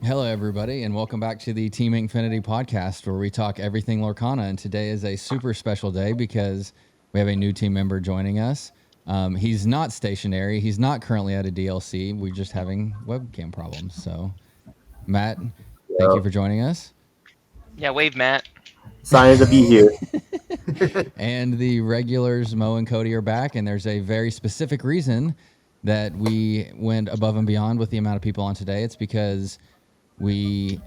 Hello, everybody, and welcome back to the Team Inkfinity podcast, where we talk everything Lorcana. And today is a super special day because we have a new team member joining us. He's not stationary. He's not currently at a DLC. We're just having webcam problems. So, Matt, thank you Yep. for joining us. Yeah, wave Matt. Excited to be here. And the regulars, Mo and Cody, are back. And there's a very specific reason that we went above and beyond with the amount of people on today. It's because the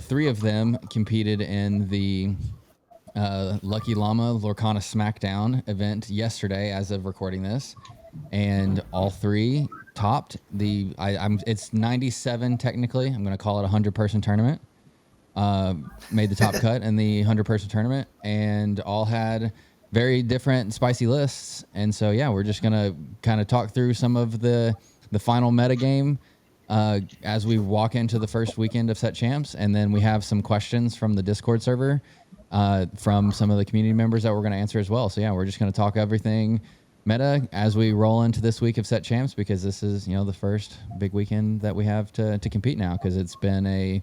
three of them competed in the Lucky Llama Lorcana SmackDown event yesterday, as of recording this, and all three topped the. It's 97 technically. I'm going to call it a 100-person tournament. Made the top cut in the 100-person tournament, and all had very different spicy lists. And so yeah, we're just gonna kind of talk through some of the final meta game as we walk into the first weekend of Set Champs, and then we have some questions from the Discord server from some of the community members that we're going to answer as well. So yeah, we're just going to talk everything meta as we roll into this week of Set Champs, because this is the first big weekend that we have to compete now, because it's been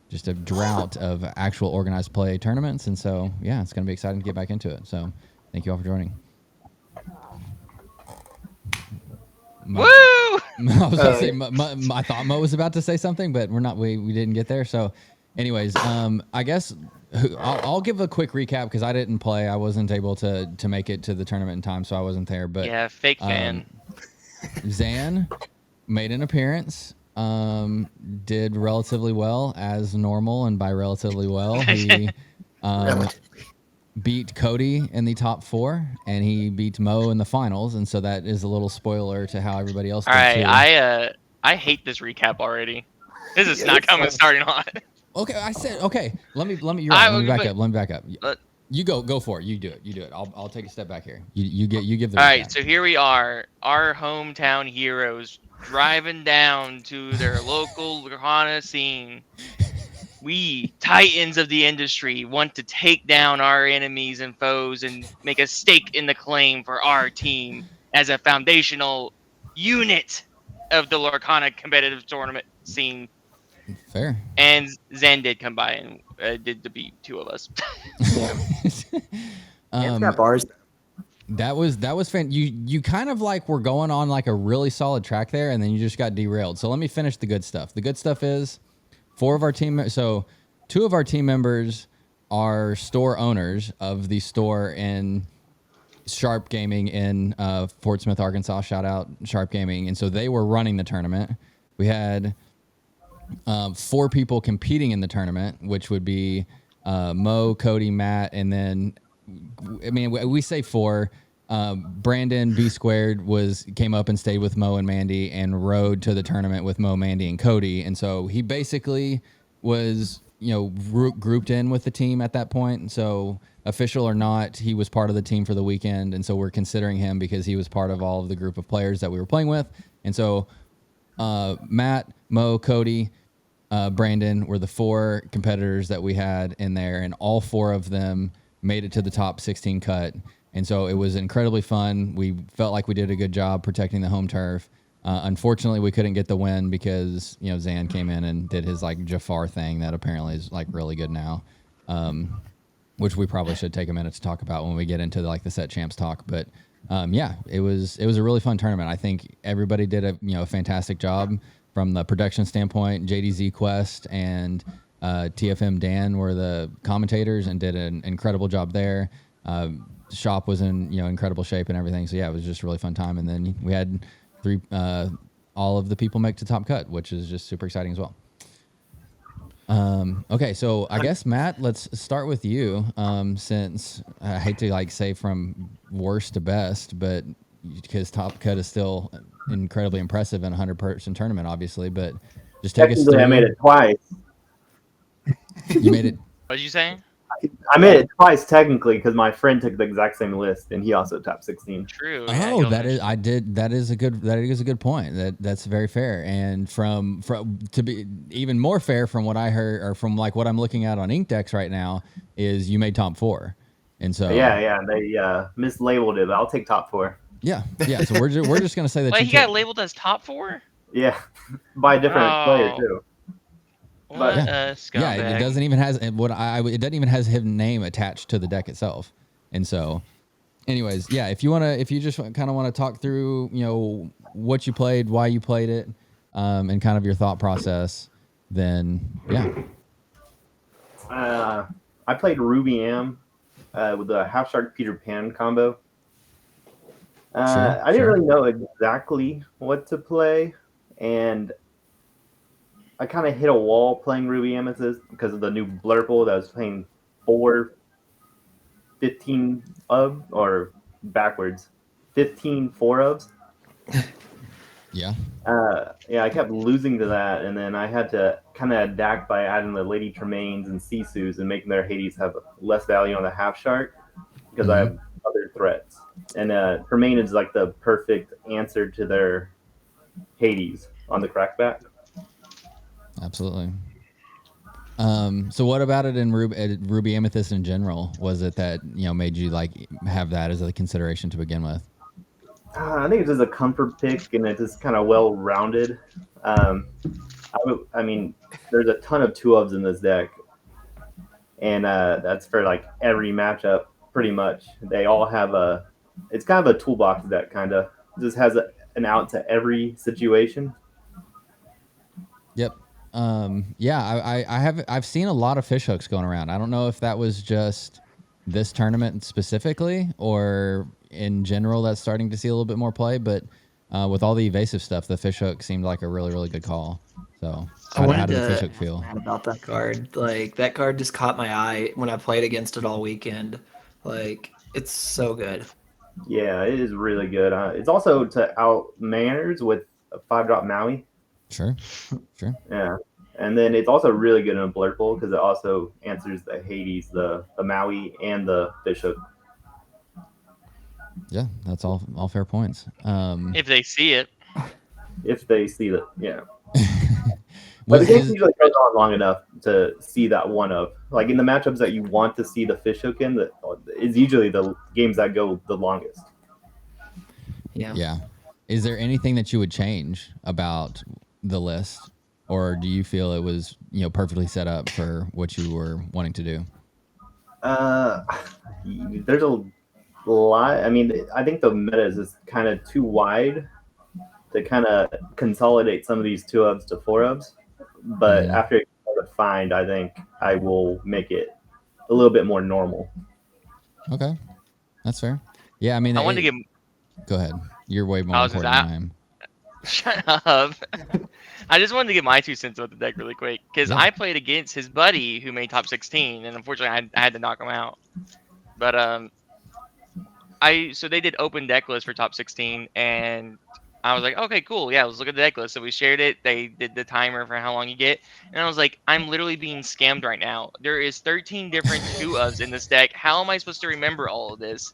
just a drought of actual organized play tournaments. And so yeah, it's going to be exciting to get back into it. So thank you all for joining. Woo! I was gonna say, I thought Mo was about to say something, but we're not. We didn't get there. So, anyways, I guess I'll give a quick recap because I didn't play. I wasn't able to make it to the tournament in time, so I wasn't there. But Yeah, fake fan. Zan made an appearance. Did relatively well as normal, and by relatively well, he beat Cody in the top 4, and he beat Mo in the finals, and so that is a little spoiler to how everybody else All did right, too. I hate this recap already. This is Yeah, not it's coming fun. starting on. Okay, I said okay. Let me. You're right. Let me back up. Let me back up. But- You go for it. You do it. You do it. I'll take a step back here. You give the All recap. right, so here we are, our hometown heroes driving down to their local Lorcana scene. We, titans of the industry, want to take down our enemies and foes and make a stake in the claim for our team as a foundational unit of the Lorcana competitive tournament scene. Fair. And Zen did come by and did beat 2 of us. It's got bars. That was fan. You kind of like were going on like a really solid track there, and then you just got derailed. So let me finish the good stuff. The good stuff is 4 of our team. So 2 of our team members are store owners of the store in Sharp Gaming in Fort Smith, Arkansas. Shout out Sharp Gaming. And so they were running the tournament. We had 4 people competing in the tournament, which would be Mo, Cody, Matt, and then we say 4. Brandon B Squared came up and stayed with Mo and Mandy and rode to the tournament with Mo, Mandy, and Cody. And so he basically was grouped in with the team at that point. And so official or not, he was part of the team for the weekend. And so we're considering him because he was part of all of the group of players that we were playing with. And so Matt, Mo, Cody, Brandon were the 4 competitors that we had in there, and all 4 of them made it to the top 16 cut. And so it was incredibly fun. We felt like we did a good job protecting the home turf. Unfortunately, we couldn't get the win because Zan came in and did his like Jafar thing that apparently is like really good now, which we probably should take a minute to talk about when we get into like the Set Champs talk. But yeah, it was a really fun tournament. I think everybody did a fantastic job from the production standpoint. JDZ Quest and TFM Dan were the commentators and did an incredible job there. Shop was in incredible shape and everything. So yeah, it was just a really fun time. And then we had 3 all of the people make to top cut, which is just super exciting as well. Okay, so I guess Matt, let's start with you. Since I hate to like say from worst to best, but because top cut is still incredibly impressive in a 100-person tournament, obviously. But just take us Technically, through. I made it twice. You made it. What did you say? I made it twice technically because my friend took the exact same list and he also top 16. True. Oh, that is I did. That is a good point. That's very fair. And from to be even more fair from what I heard or from like what I'm looking at on Inkdex right now is you made top 4, and so Yeah, they mislabeled it, but I'll take top 4. yeah. So we're just gonna say that Wait, you he got labeled as top 4? Yeah, by a different player too. What But a Yeah, scumbag. it doesn't even has what it doesn't even has his name attached to the deck itself. And so, anyways, yeah, if you just kind of want to talk through, what you played, why you played it, and kind of your thought process, then yeah, I played Ruby Am with the Half Shark Peter Pan combo. Sure, I didn't sure. really know exactly what to play, and I kind of hit a wall playing Ruby Amethyst because of the new Blurple that was playing 4-15 of, or backwards, 15 4 ofs. Yeah. Yeah, I kept losing to that, and then I had to kind of adapt by adding the Lady Tremaines and Sisus and making their Hades have less value on the Half Shark because I have other threats. And Tremaine is like the perfect answer to their Hades on the crackback. Absolutely. So what about it in Ruby Amethyst in general? Was it that, made you like have that as a consideration to begin with? I think it's just a comfort pick, and it's just kind of well rounded. Um, I mean, there's a ton of two ofs in this deck, and that's for like every matchup, pretty much. They all have a. It's kind of a toolbox deck, kind of just has an out to every situation. Yep. Yeah, I've seen a lot of fish hooks going around. I don't know if that was just this tournament specifically or in general that's starting to see a little bit more play, but with all the evasive stuff, the fish hook seemed like a really, really good call. So I how wanted did the fish to hook ask feel? Matt about that card. Like that card just caught my eye when I played against it all weekend. Like it's so good. Yeah, it is really good. It's also to out manners with a 5-drop Maui. Sure. Sure. Yeah. And then it's also really good in a Blurple because it also answers the Hades, the Maui, and the fish hook. Yeah, that's all fair points. If they see it. If they see that, yeah. But what the game is usually goes on long enough to see that one of. Like in the matchups that you want to see the fish hook in, that is usually the games that go the longest. Yeah. Yeah. Is there anything that you would change about the list, or do you feel it was perfectly set up for what you were wanting to do? There's a lot. I mean, I think the meta is just kind of too wide to kind of consolidate some of these two ups to four ups. But after it's defined, I think I will make it a little bit more normal. Okay, that's fair. Yeah, I mean, I wanted to give. Go ahead. You're way more I was just important than I am. Shut up. I just wanted to get my 2 cents about the deck really quick because Yeah. I played against his buddy who made top 16, and unfortunately I had to knock him out. But so they did open deck list for top 16, and I was like, okay, cool, yeah, let's look at the deck list. So we shared it. They did the timer for how long you get, and I was like, I'm literally being scammed right now. There is 13 different 2-ofs in this deck. How am I supposed to remember all of this?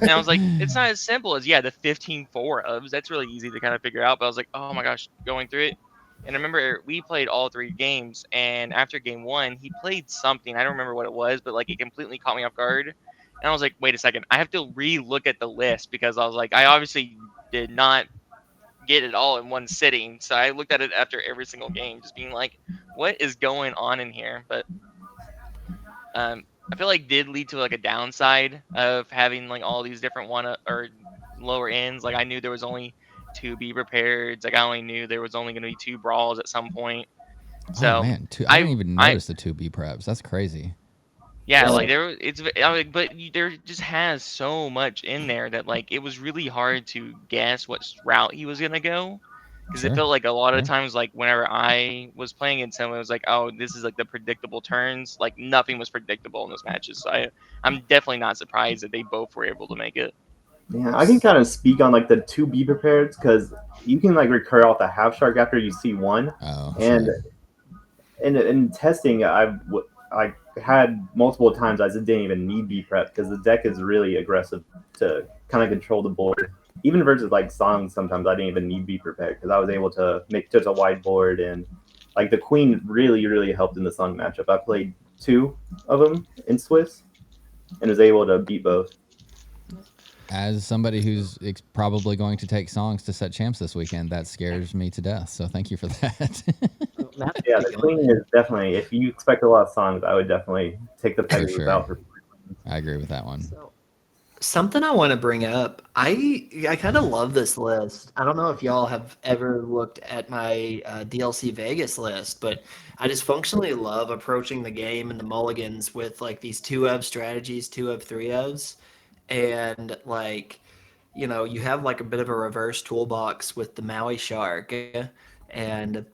And I was like, it's not as simple as the 15 4-ofs. That's really easy to kind of figure out. But I was like, oh my gosh, going through it. And I remember we played all 3 games, and after game 1, he played something. I don't remember what it was, but like it completely caught me off guard. And I was like, wait a second, I have to re-look at the list because I was like, I obviously did not get it all in one sitting. So I looked at it after every single game, just being like, what is going on in here? But I feel like did lead to like a downside of having like all these different or lower ends. Like I knew there was only 2 be prepared. Like I only knew there was only going to be 2 brawls at some point. Oh So man, I didn't even notice the 2B preps. That's crazy. yeah, Well, like there just has so much in there that like it was really hard to guess what route he was gonna go, because it Sure. felt like a lot of Sure. times like whenever I was playing against him, it was like, oh, this is like the predictable turns. Like nothing was predictable in those matches. So I'm definitely not surprised that they both were able to make it. yeah, I can kind of speak on like the two be prepared because you can like recur off the half shark after you see one, Oh, and sure. in testing, I had multiple times I just didn't even need be prep because the deck is really aggressive to kind of control the board. Even versus like songs, sometimes I didn't even need be prepared because I was able to make such a wide board, and like the queen really helped in the song matchup. I played 2 of them in Swiss and was able to beat both. As somebody who's probably going to take songs to set champs this weekend, that scares me to death. So thank you for that. Matt's Yeah, pretty the good. Queen is definitely. If you expect a lot of songs, I would definitely take the Pegasus sure. out. I agree with that one. So, something I want to bring up. I kind of love this list. I don't know if y'all have ever looked at my DLC Vegas list, but I just functionally love approaching the game and the mulligans with like these 2 of strategies, 2 of 3 ofs, and like you have like a bit of a reverse toolbox with the Maui Shark, and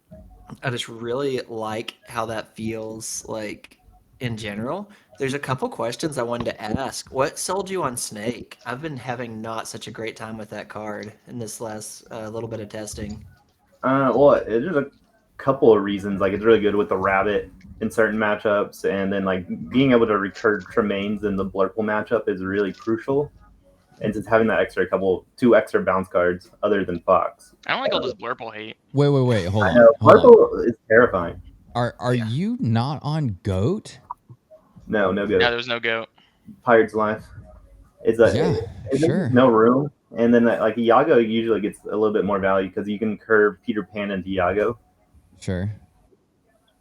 I just really like how that feels like in general. There's a couple questions I wanted to ask. What sold you on Snake? I've been having not such a great time with that card in this last little bit of testing. Well, there's a couple of reasons. Like, it's really good with the rabbit in certain matchups, and then like being able to recur Tremaines in the Blurple matchup is really crucial. And just having that two extra bounce cards other than Fox. I don't like all this blurple hate. Wait. Hold I on. know Hold on. Blurple is terrifying. Are Yeah. you not on GOAT? No No, good. there's no goat. Pirate's Life. It's Yeah, sure. no room, and then like Iago usually gets a little bit more value because you can curve Peter Pan into Iago. Sure.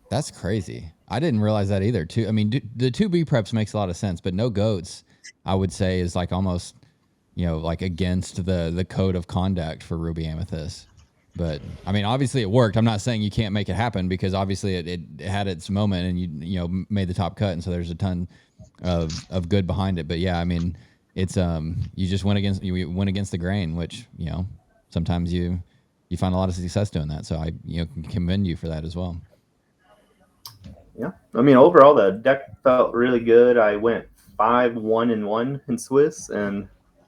That's crazy. I didn't realize that either. I mean, the 2B preps makes a lot of sense, but no goats, I would say, is like almost, like against the code of conduct for Ruby Amethyst. But I mean, obviously it worked. I'm not saying you can't make it happen because obviously it had its moment and you made the top cut, and so there's a ton of good behind it. But yeah, I mean, it's you just went against the grain, which sometimes you find a lot of success doing that. So I can commend you for that as well. Yeah, I mean overall the deck felt really good. I went 5-1-1 in Swiss, and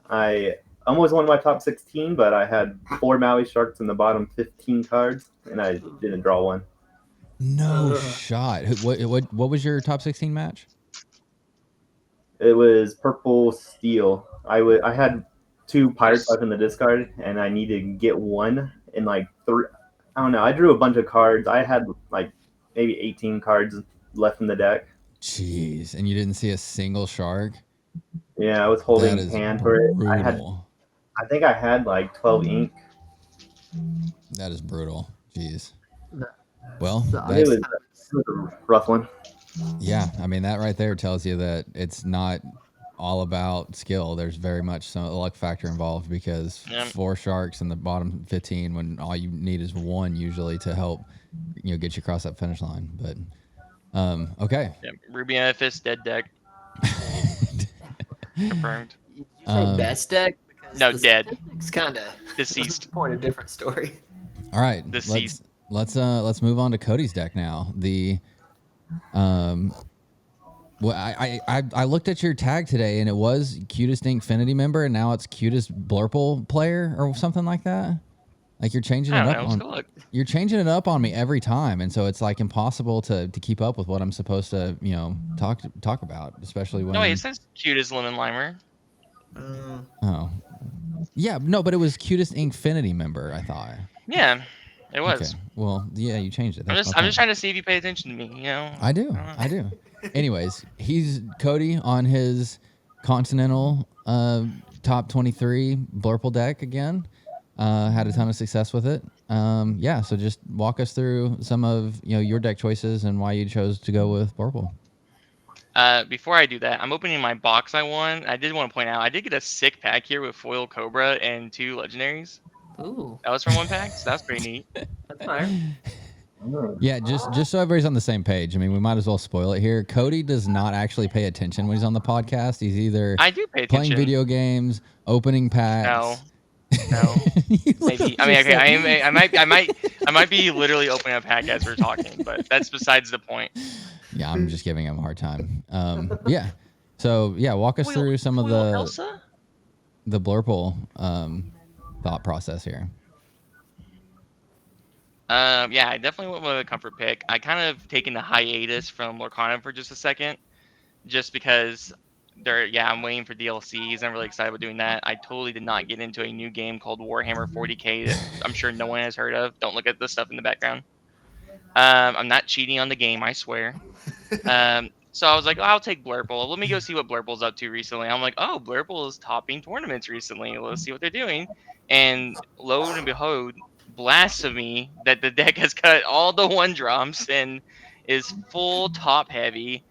I almost won my top 16, but I had 4 Maui Sharks in the bottom 15 cards, and I didn't draw one. No shot. What was your top 16 match? It was purple steel. I had 2 pirates left in the discard, and I needed to get one in like 3. I don't know. I drew a bunch of cards. I had like maybe 18 cards left in the deck. Jeez, and you didn't see a single shark? Yeah, I was That holding is hand for it. brutal. I think I had like 12 ink. That is brutal. Jeez. That Well, sucks. It was a rough one. yeah, I mean, that right there tells you that it's not all about skill. There's very much some luck factor involved because Yep. 4 sharks in the bottom 15 when all you need is 1 usually to help get you across that finish line. But okay. Yeah, Ruby Amethyst dead deck confirmed. Did you say best deck? Because No, the dead. statistics kind of Deceased. point a different story. All right. Deceased. Let's move on to Cody's deck now. The well, I looked at your tag today and it was cutest Inkfinity member and now it's cutest Blurple player or something like that. Like you're changing I it don't up know. on Let's go look. you're changing it up on me every time, and so it's like impossible to keep up with what I'm supposed to talk about, especially when. No, wait, it says cute as lemon limer. Oh, yeah, no, but it was cutest Inkfinity member. I thought. Yeah, it was. Okay, well, yeah, you changed it. I'm That's just my I'm just point. trying to see if you pay attention to me. I do. Anyways, he's Cody on his Continental top 23 Blurple deck again. Had a ton of success with it. Yeah, so just walk us through some of your deck choices and why you chose to go with Blurple. Before I do that, I'm opening my box I won. I did want to point out I did get a sick pack here with Foil Cobra and 2 legendaries. Ooh, That was from one pack, so that's pretty neat. that's fine. Yeah, just so everybody's on the same page. I mean, we might as well spoil it here. Cody does not actually pay attention when he's on the podcast. He's either I do pay playing attention. video games, opening packs. No. You Maybe. literally I mean, okay. said- I might be literally opening a pack as we're talking, but that's besides the point. Yeah, I'm just giving him a hard time. Yeah. So yeah, walk us through some of Elsa? the Blurple thought process here. Yeah, I definitely went with a comfort pick. I kind of taken the hiatus from Lorcana for just a second, just because I'm waiting for DLCs. I'm really excited about doing that. I totally did not get into a new game called Warhammer 40K that I'm sure no one has heard of. Don't look at the stuff in the background. I'm not cheating on the game, I swear. So I was like, I'll take Blurple. Let me go see what Blurple's up to recently. I'm like, oh, Blurple is topping tournaments recently. Let's see what they're doing. And lo and behold, blasphemy that the deck has cut all the 1-drops and is full top heavy.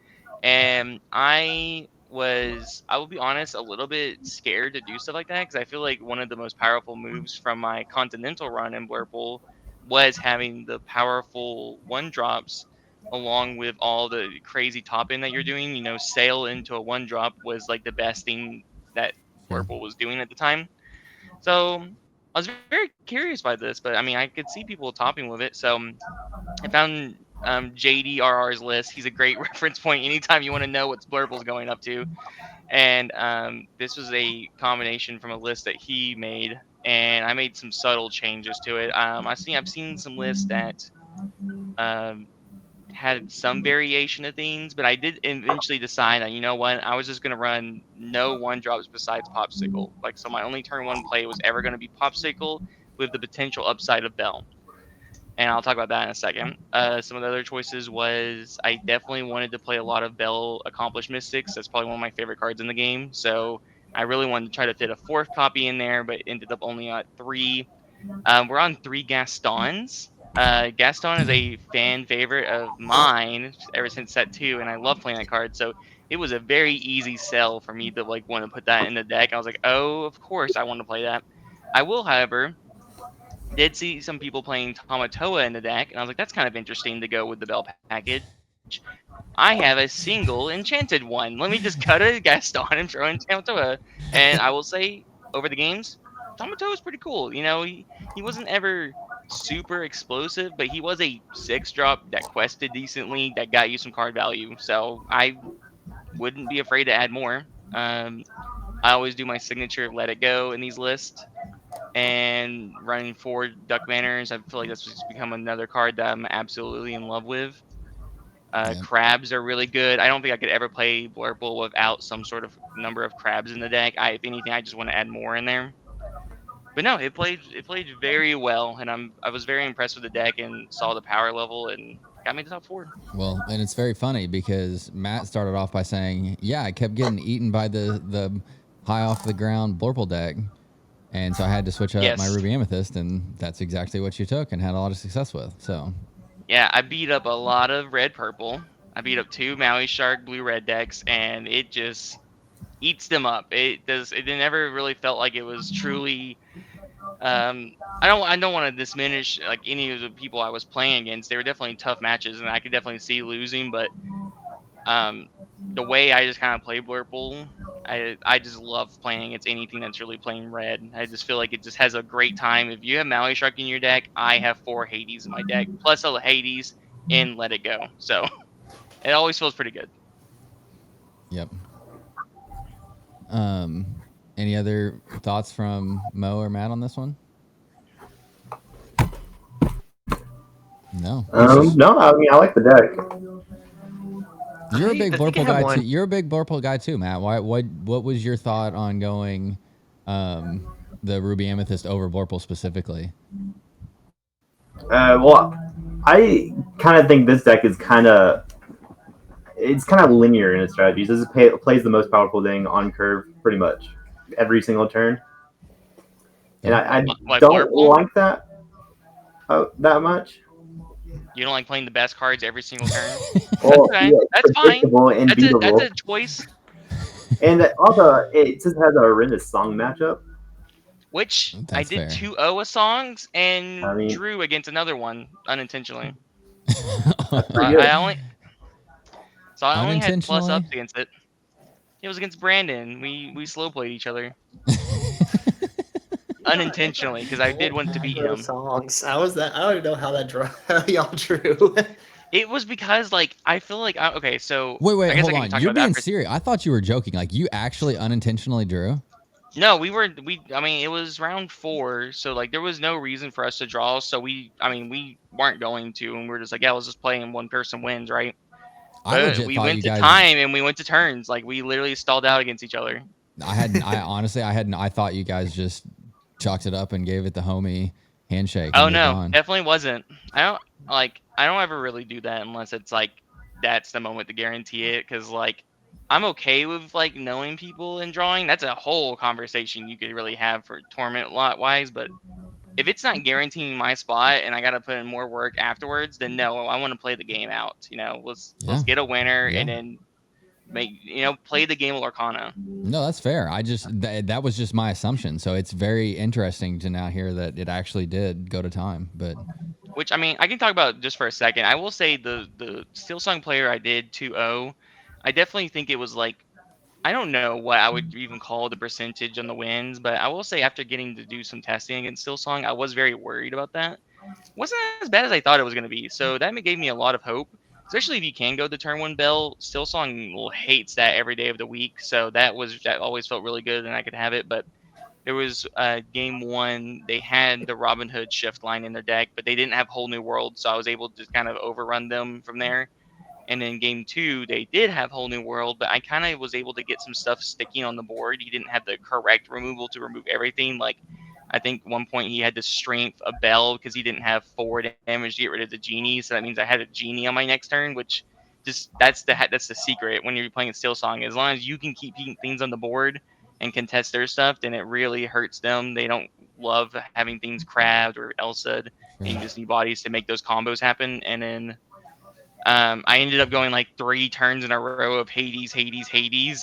And I will be honest, a little bit scared to do stuff like that because I feel like one of the most powerful moves from my Continental run in Blurple was having the powerful 1-drops along with all the crazy top end that you're doing. Sail into a 1-drop was like the best thing that Sure. Blurple was doing at the time. So I was very curious by this, but I mean, I could see people topping with it. So I found JDRR's list. He's a great reference point anytime you want to know what Blurple's going up to. And this was a combination from a list that he made, and I made some subtle changes to it. I've seen some lists that um, had some variation of things, but I did eventually decide that, you know what, I was just gonna run no 1-drops besides Popsicle. Like, so my only turn 1 play was ever gonna be Popsicle with the potential upside of Bell. And I'll talk about that in a second. Some of the other choices was I definitely wanted to play a lot of Bell Accomplished Mystics. That's probably one of my favorite cards in the game. So I really wanted to try to fit a 4th copy in there, but ended up only at 3. We're on 3 Gastons. Gaston is a fan favorite of mine ever since set 2, and I love playing that card. So it was a very easy sell for me to like want to put that in the deck. I was like, oh, of course I want to play that. I will, however, did see some people playing Tamatoa in the deck, and I was like, that's kind of interesting to go with the Bell package. I have a single enchanted one. Let me just cut a Gaston and throw in Tamatoa. And I will say, over the games, Tamatoa is pretty cool. He wasn't ever super explosive, but he was a 6-drop that quested decently, that got you some card value. So I wouldn't be afraid to add more. I always do my signature Let It Go in these lists. And running 4 Duck Banners, I feel like that's just become another card that I'm absolutely in love with. Yeah. Crabs are really good. I don't think I could ever play Blurple without some sort of number of crabs in the deck. If anything, I just want to add more in there. But no, it played very well, and I was very impressed with the deck and saw the power level and got me to top 4. Well, and it's very funny because Matt started off by saying, "Yeah, I kept getting eaten by the high off the ground Blurple deck, and so I had to switch up my Yes. Ruby Amethyst, and that's exactly what you took and had a lot of success with." So Yeah, I beat up a lot of red purple. I beat up 2 Maui Shark blue red decks, and it just eats them up. It does. It never really felt like it was truly. I don't want to diminish like any of the people I was playing against. They were definitely tough matches, and I could definitely see losing. But um, the way I just kind of play Blurple, I just love playing against anything that's really playing red. I just feel like it just has a great time. If you have Maui Shark in your deck, I have 4 Hades in my deck, plus a Hades and Let It Go. So it always feels pretty good. yep. Any other thoughts from Mo or Matt on this one? No. No, I mean I like the deck. You're a big I think I Blurple have guy one. too. You're a big Blurple guy too, Matt. What was your thought on going the Ruby Amethyst over Blurple specifically? Well, I kind of think this deck is kind of linear in its strategies. Plays the most powerful thing on curve pretty much every single turn, and I Like don't Blurple? like that that much. You don't like playing the best cards every single turn? Well, Okay, yeah, that's it's fine. predictable and That's beatable, a choice. and also it just has a horrendous song matchup. Which I That's did fair. 2 Oa songs I and mean, drew against another one unintentionally. that's So pretty good. I only had plus Unintentionally? ups against it. It was against Brandon. We slow played each other unintentionally because I did want to beat him. Songs. How was that? I don't even know how that drew. How y'all drew. It was because like I feel like okay, so Wait, I guess hold I can on. talk You're about that being for. serious. I thought you were joking. Like you actually unintentionally drew? No, I mean, it was round 4, so like there was no reason for us to draw. So we weren't going to, and we were just like, yeah, let's just play and one person wins, right? I But legit we thought went you to guys. time and we went to turns. Like we literally stalled out against each other. I honestly, I thought you guys just chalked it up and gave it the homie handshake and Oh moved no, on. definitely wasn't. I don't ever really do that unless it's like that's the moment to guarantee it. Because like I'm okay with like knowing people and drawing. That's a whole conversation you could really have for tournament lot wise. But if it's not guaranteeing my spot and I got to put in more work afterwards, then no, I want to play the game out. Let's get a winner and then play the game of Lorcana. No, that's fair. I just that was just my assumption. So it's very interesting to now hear that it actually did go to time. But which, I mean, I can talk about just for a second. I will say the Steel Song player I did 2-0, I definitely think it was like, I don't know what I would even call the percentage on the wins, but I will say after getting to do some testing against Steel Song, I was very worried about that. Wasn't as bad as I thought it was going to be. So that gave me a lot of hope, especially if you can go the turn one bell. Steel Song hates that every day of the week. So that always felt really good and I could have it. But there was game one, they had the Robin Hood shift line in their deck, but they didn't have Whole New World. So I was able to kind of overrun them from there. And then game two, they did have Whole New World, but I kind of was able to get some stuff sticking on the board. He didn't have the correct removal to remove everything. Like, I think one point he had to strength a bell because he didn't have 4 damage to get rid of the genie. So that means I had a genie on my next turn, which that's the secret when you're playing a Steel Song. As long as you can keep things on the board and contest their stuff, then it really hurts them. They don't love having things crabbed or Elsa'd, and you just need bodies to make those combos happen. And then I ended up going like 3 turns in a row of Hades,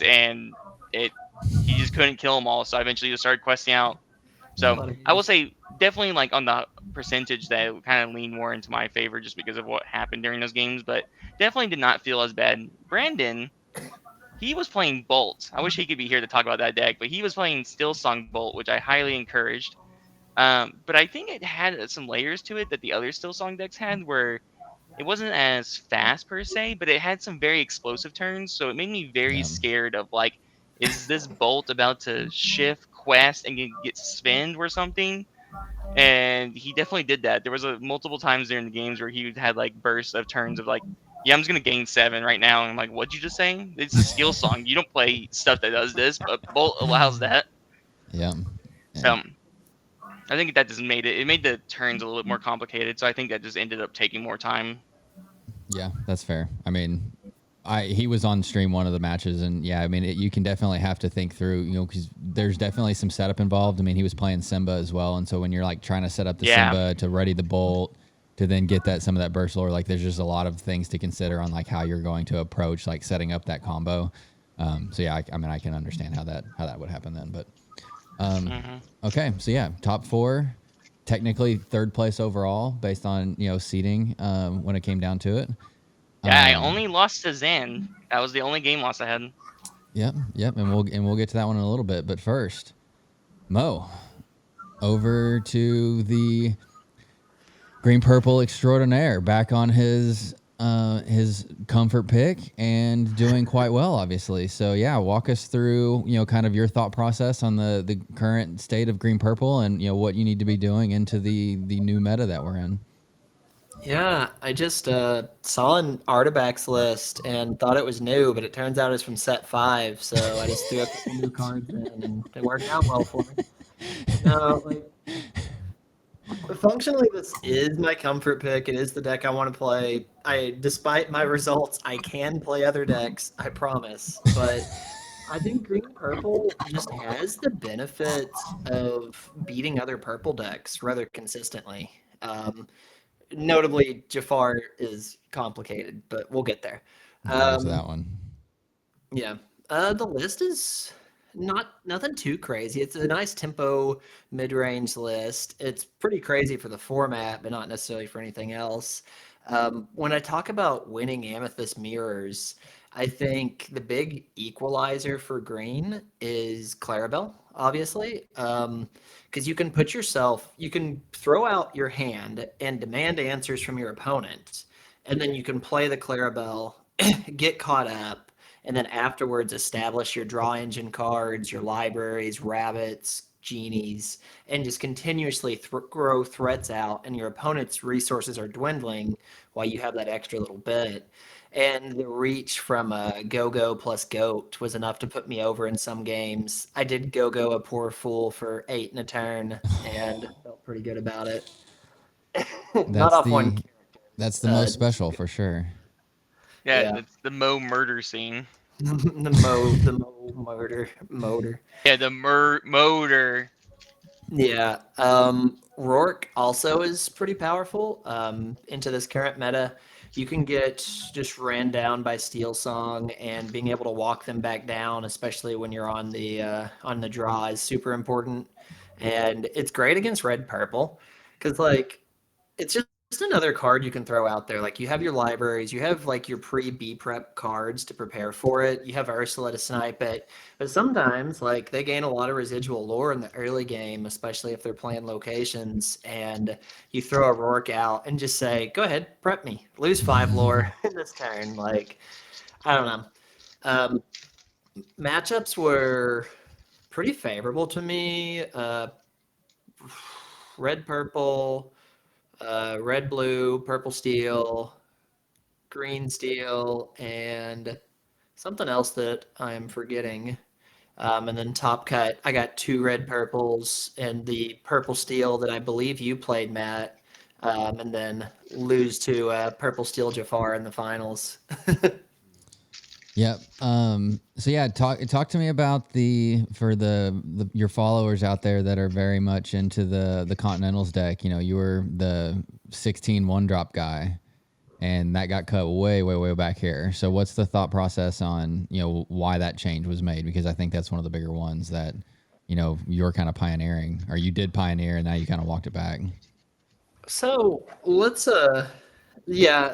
and he just couldn't kill them all. So I eventually just started questing out. So I will say definitely like on the percentage that kind of leaned more into my favor just because of what happened during those games, but definitely did not feel as bad. Brandon, he was playing Bolt. I wish he could be here to talk about that deck, but he was playing Steel Song Bolt, which I highly encouraged. But I think it had some layers to it that the other Steel Song decks had where it wasn't as fast per se, but it had some very explosive turns. So it made me very scared of like, is this Bolt about to shift, quest, and get spinned or something? And he definitely did that. There was multiple times during the games where he had like bursts of turns of like, yeah, I'm just gonna gain 7 right now. And I'm like, what'd you just say? It's a Steel Song. You don't play stuff that does this, but Bolt allows that. Yeah. So I think that just made it made the turns a little bit more complicated. So I think that just ended up taking more time. Yeah, that's fair. I mean, he was on stream one of the matches, and yeah, I mean, you can definitely have to think through, because there's definitely some setup involved. I mean, he was playing Simba as well, and so when you're like trying to set up the Simba to ready the Bolt to then get some of that burst lore, like there's just a lot of things to consider on like how you're going to approach like setting up that combo. So yeah, I mean, I can understand how that would happen then, but okay, so yeah, top 4. Technically third place overall based on seeding when it came down to it. Yeah, I only lost to Zan. That was the only game loss I had. Yep, and we'll get to that one in a little bit. But first, Mo, over to the green purple extraordinaire, back on his comfort pick and doing quite well, obviously. So yeah, walk us through kind of your thought process on the current state of green purple and what you need to be doing into the new meta that we're in. Yeah, I just saw an artifacts list and thought it was new, but it turns out it's from set 5. So I just threw a couple new cards in, and it worked out well for me. Functionally, this is my comfort pick. It is the deck I want to play. Despite my results, I can play other decks, I promise. But I think green purple just has the benefits of beating other purple decks rather consistently. Notably, Jafar is complicated, but we'll get there. There's that one. Yeah. The list is nothing too crazy. It's a nice tempo mid-range list. It's pretty crazy for the format, but not necessarily for anything else. When I talk about winning Amethyst Mirrors, I think the big equalizer for green is Clarabelle, obviously, because you can throw out your hand and demand answers from your opponent, and then you can play the Clarabelle, get caught up, and then afterwards establish your draw engine cards, your libraries, rabbits, genies, and just continuously throw threats out, and your opponent's resources are dwindling while you have that extra little bit. And the reach from Go-Go plus Goat was enough to put me over in some games. I did Go-Go a poor fool for 8 in a turn, and felt pretty good about it. Not off one character. That's the most special for sure. Yeah, it's the Mo murder scene. the Mo motor. Yeah, the motor. Yeah. Rourke also is pretty powerful. Into this current meta, you can get just ran down by Steel Song, and being able to walk them back down, especially when you're on the draw, is super important. And it's great against red purple because like it's just another card you can throw out there. Like you have your libraries, you have like your pre B prep cards to prepare for it. You have Ursula to snipe it, but sometimes like they gain a lot of residual lore in the early game, especially if they're playing locations. And you throw a Rourke out and just say, "Go ahead, prep me. Lose 5 lore in this turn." Like I don't know. Um, Matchups were pretty favorable to me. Red purple. Red blue, purple steel, green steel, and something else that I'm forgetting. And then top cut, I got 2 red purples and the purple steel that I believe you played, Matt. And then lose to purple steel Jafar in the finals. Yep. So yeah, talk to me about for the your followers out there that are very much into the Continentals deck. You know, you were the 16 1-drop guy, and that got cut way back here. So what's the thought process on, you know, why that change was made? Because I think that's one of the bigger ones that, you know, you're kind of pioneering, or you did pioneer, and now you kind of walked it back. So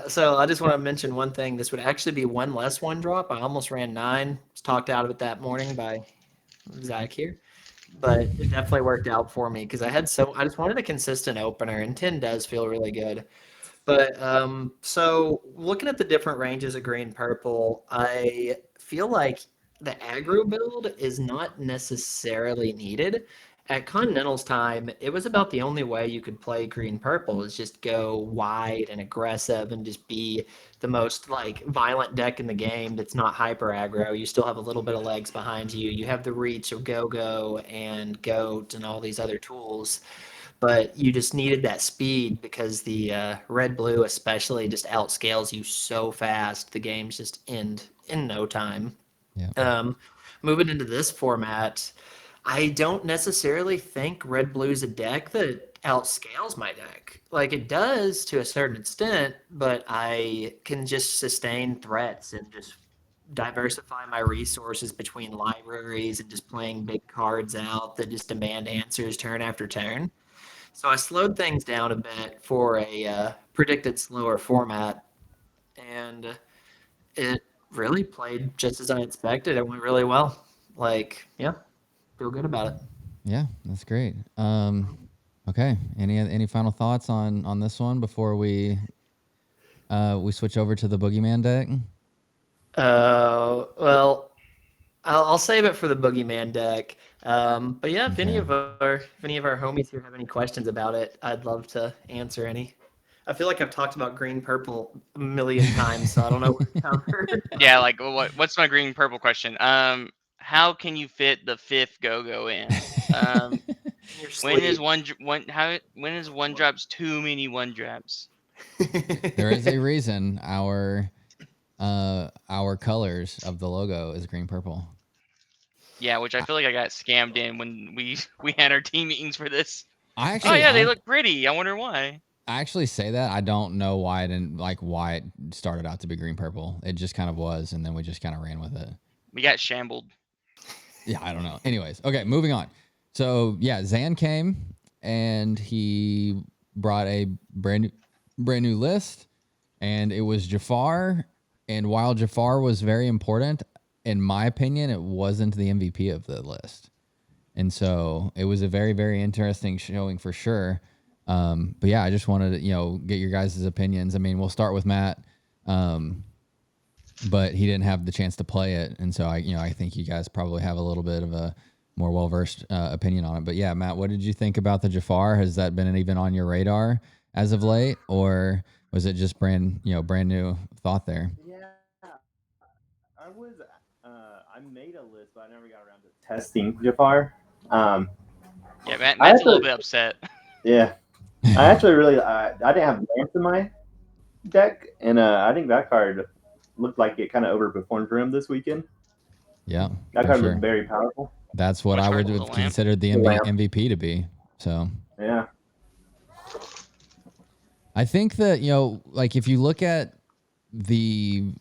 so I just want to mention one thing. This would actually be one less 1-drop. I almost ran 9. Was talked out of it that morning by Zach here. But it definitely worked out for me because I just wanted a consistent opener, and 10 does feel really good. But so looking at the different ranges of green purple, I feel like the aggro build is not necessarily needed. At Continental's time, it was about the only way you could play green purple is just go wide and aggressive and just be the most like violent deck in the game that's not hyper aggro. You still have a little bit of legs behind you. You have the reach of Go and Goat and all these other tools, but you just needed that speed because the red blue especially just outscales you so fast. The games just end in no time. Yeah. Moving into this format, I don't necessarily think red blue's a deck that outscales my deck. Like it does to a certain extent, but I can just sustain threats and just diversify my resources between libraries and just playing big cards out that just demand answers turn after turn. So I slowed things down a bit for a predicted slower format, and it really played just as I expected. It went really well. Like, yeah, feel good about it. Yeah, that's great. Okay. Any final thoughts on this one before we switch over to the Boogeyman deck? Well, I'll save it for the Boogeyman deck. But yeah, Okay. if any of our homies here have any questions about it, I'd love to answer any. I feel like I've talked about green purple a million times, so I don't know what to cover. Yeah, like what's my green purple question? How can you fit the 5th go in? Um, In your when is sleep. when is 1-drops too many 1-drops? There is a reason our colors of the logo is green purple. Yeah, which I feel like I got scammed in when we had our team meetings for this. I Oh actually yeah, they I, look pretty. I wonder why. I actually say that I don't know why I didn't like why it started out to be green purple. It just kind of was, and then we just kind of ran with it. We got shambled. Yeah, I don't know. Anyways, okay, moving on. So yeah, Zan came and he brought a brand new list, and it was Jafar. And while Jafar was very important, in my opinion, it wasn't the MVP of the list. And so it was a very interesting showing for sure. But yeah, I just wanted to get your guys' opinions. I mean, we'll start with Matt, but he didn't have the chance to play it, and so I think you guys probably have a little bit of a more well versed opinion on it. But yeah, Matt, what did you think about the Jafar? Has that been even on your radar as of late, or was it just brand new thought there? Yeah, I was. I made a list, but I never got around to testing Jafar. Um, Yeah, Matt's I a little actually, bit upset. yeah, I actually really, I didn't have lamps in my deck, and I think that card looked like it kind of overperformed for him this weekend. Yeah, That for card looked sure. very powerful. That's what Which I card? would The have lamp? considered the The lamp. MVP to be. So Yeah. I think that, like if you look at the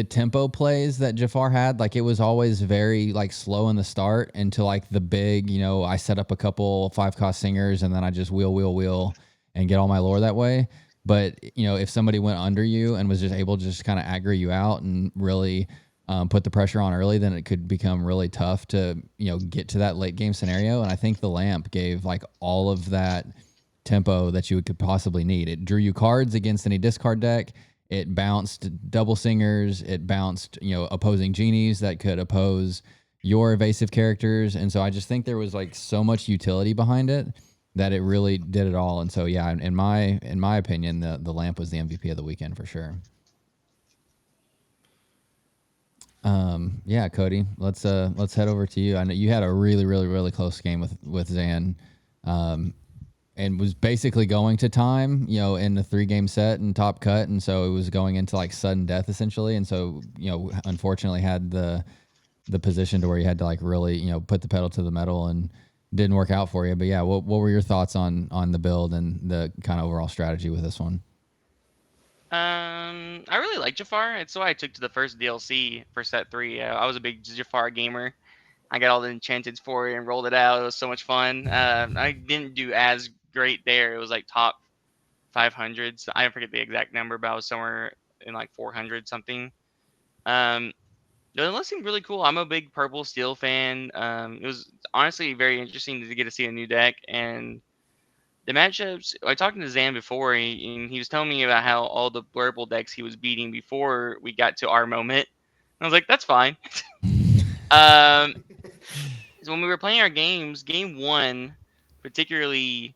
tempo plays that Jafar had, like it was always very like slow in the start until like the big, I set up a couple 5-cost singers and then I just wheel and get all my lore that way. But, if somebody went under you and was just able to just kind of aggro you out and really put the pressure on early, then it could become really tough to, get to that late game scenario. And I think the lamp gave like all of that tempo that you could possibly need. It drew you cards against any discard deck. It bounced double singers. It bounced, opposing genies that could oppose your evasive characters. And so I just think there was like so much utility behind it that it really did it all. And so, yeah, in my opinion, the lamp was the MVP of the weekend for sure. Yeah, Cody, let's head over to you. I know you had a really, really, really close game with Zan. And was basically going to time, in the 3-game set and top cut. And so it was going into like sudden death essentially. And so, unfortunately had the position to where you had to like really, put the pedal to the metal, and didn't work out for you. But yeah, what were your thoughts on the build and the kind of overall strategy with this one? I really like Jafar. It's why I took to the first DLC for set 3. I was a big Jafar gamer. I got all the enchanteds for it and rolled it out. It was so much fun. I didn't do as great there. It was like top 500s. I forget the exact number, but I was somewhere in like 400 something. The list seemed really cool. I'm a big purple steel fan. It was honestly very interesting to get to see a new deck, and the matchups. I talked to Zan before, and he was telling me about how all the purple decks he was beating before we got to our moment. I was like, that's fine. So when we were playing our games, game 1 particularly,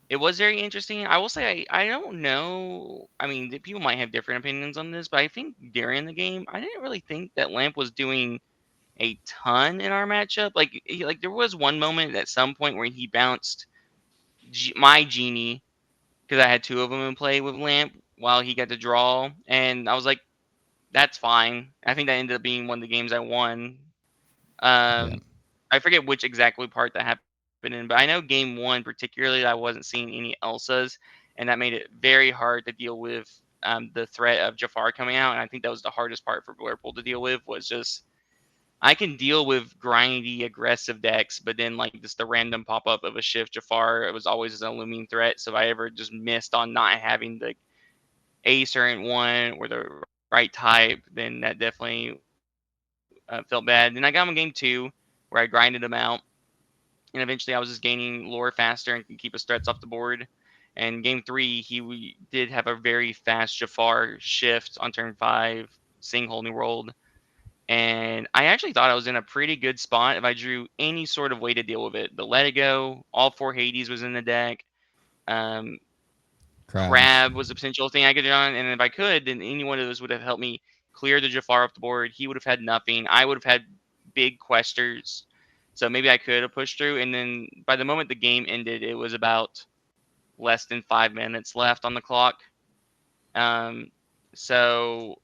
it was very interesting. I will say I don't know. I mean, people might have different opinions on this, but I think during the game, I didn't really think that Lamp was doing a ton in our matchup. Like there was one moment at some point where he bounced my genie, because I had 2 of them in play with Lamp while he got to draw, and I was like, that's fine. I think that ended up being one of the games I won. Yeah. I forget which exactly part that happened in, but I know game 1 particularly, I wasn't seeing any Elsas, and that made it very hard to deal with the threat of Jafar coming out. And I think that was the hardest part for Whirlpool to deal with, was just I can deal with grindy, aggressive decks, but then like just the random pop up of a Shift Jafar, it was always an looming threat. So if I ever just missed on not having the a certain one or the right type, then that definitely felt bad. Then I got him in game 2 where I grinded him out, and eventually I was just gaining lore faster and could keep his threats off the board. And game 3, we did have a very fast Jafar shift on turn 5, Sing Holy World. And I actually thought I was in a pretty good spot if I drew any sort of way to deal with it. The Let It Go, all 4 Hades was in the deck. Crab was a potential thing I could draw on, and if I could, then any one of those would have helped me clear the Jafar off the board. He would have had nothing. I would have had big questers, so maybe I could have pushed through. And then by the moment the game ended, it was about less than 5 minutes left on the clock. So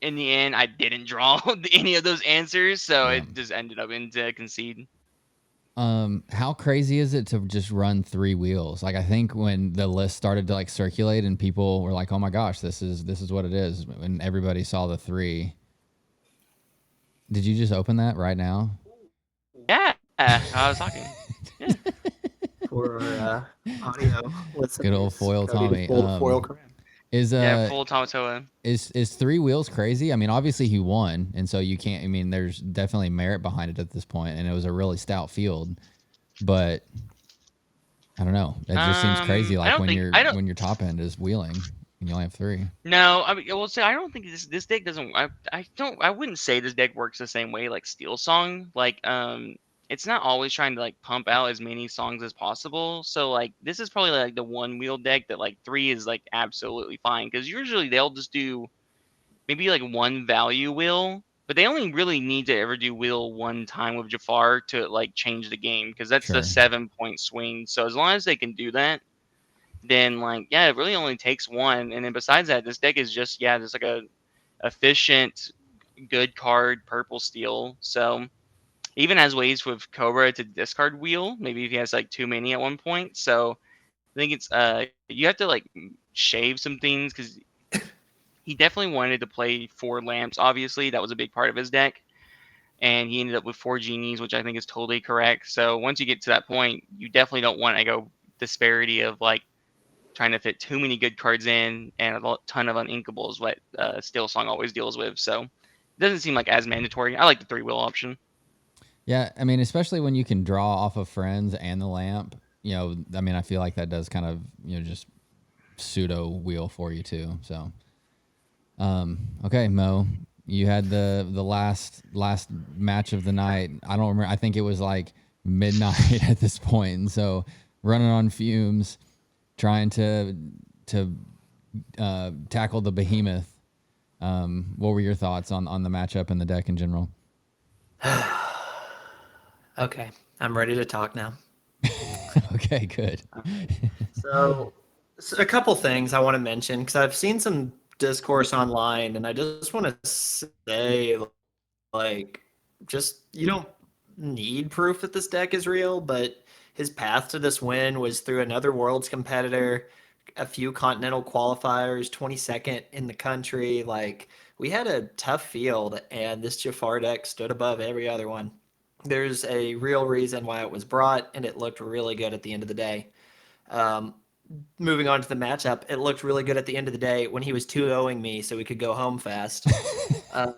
in the end, I didn't draw any of those answers, so Yeah. it just ended up into concede. How crazy is it to just run 3 wheels? Like I think when the list started to like circulate and people were like, "Oh my gosh, this is what it is," and everybody saw the 3. Did you just open that right now? Yeah, I was talking. Yeah. For audio listeners. Good old foil Cody Tommy. just pulled a foil crab. Full Tamatoa. Is 3 wheels crazy? I mean, obviously he won, and so you can't. I mean, there's definitely merit behind it at this point, and it was a really stout field. But I don't know. It just seems crazy. Like when your top end is wheeling, and you only have 3. No, I mean, I will say I don't think this deck doesn't. I wouldn't say this deck works the same way like Steel Song. Like it's not always trying to like pump out as many songs as possible. So like this is probably like the one wheel deck that like 3 is like absolutely fine, because usually they'll just do maybe like 1 value wheel, but they only really need to ever do wheel 1 time with Jafar to like change the game, because that's Sure. the 7-point swing. So as long as they can do that, then like yeah, it really only takes 1. And then besides that, this deck is just like a efficient, good card purple steel. So even has ways with Cobra to discard wheel. Maybe if he has like too many at one point. So I think it's you have to like shave some things because he definitely wanted to play 4 lamps. Obviously, that was a big part of his deck, and he ended up with 4 genies, which I think is totally correct. So once you get to that point, you definitely don't want to go disparity of like trying to fit too many good cards in and a ton of uninkables, what Steel Song always deals with. So it doesn't seem like as mandatory. I like the 3-wheel option. Yeah, I mean, especially when you can draw off of friends and the lamp. You know, I mean, I feel like that does kind of just pseudo wheel for you too. So, okay, Mo, you had the last match of the night. I don't remember. I think it was like midnight at this point, and so running on fumes, trying to tackle the behemoth. What were your thoughts on the matchup and the deck in general? Okay, I'm ready to talk now. Okay, good. So, a couple things I want to mention because I've seen some discourse online, and I just want to say, like, just you don't need proof that this deck is real, but his path to this win was through another Worlds competitor, a few Continental qualifiers, 22nd in the country. Like, we had a tough field, and this Jafar deck stood above every other one. There's a real reason why it was brought, and it looked really good at the end of the day. Um, Moving on to the matchup, it looked really good at the end of the day when he was 2-0ing me so we could go home fast. Uh,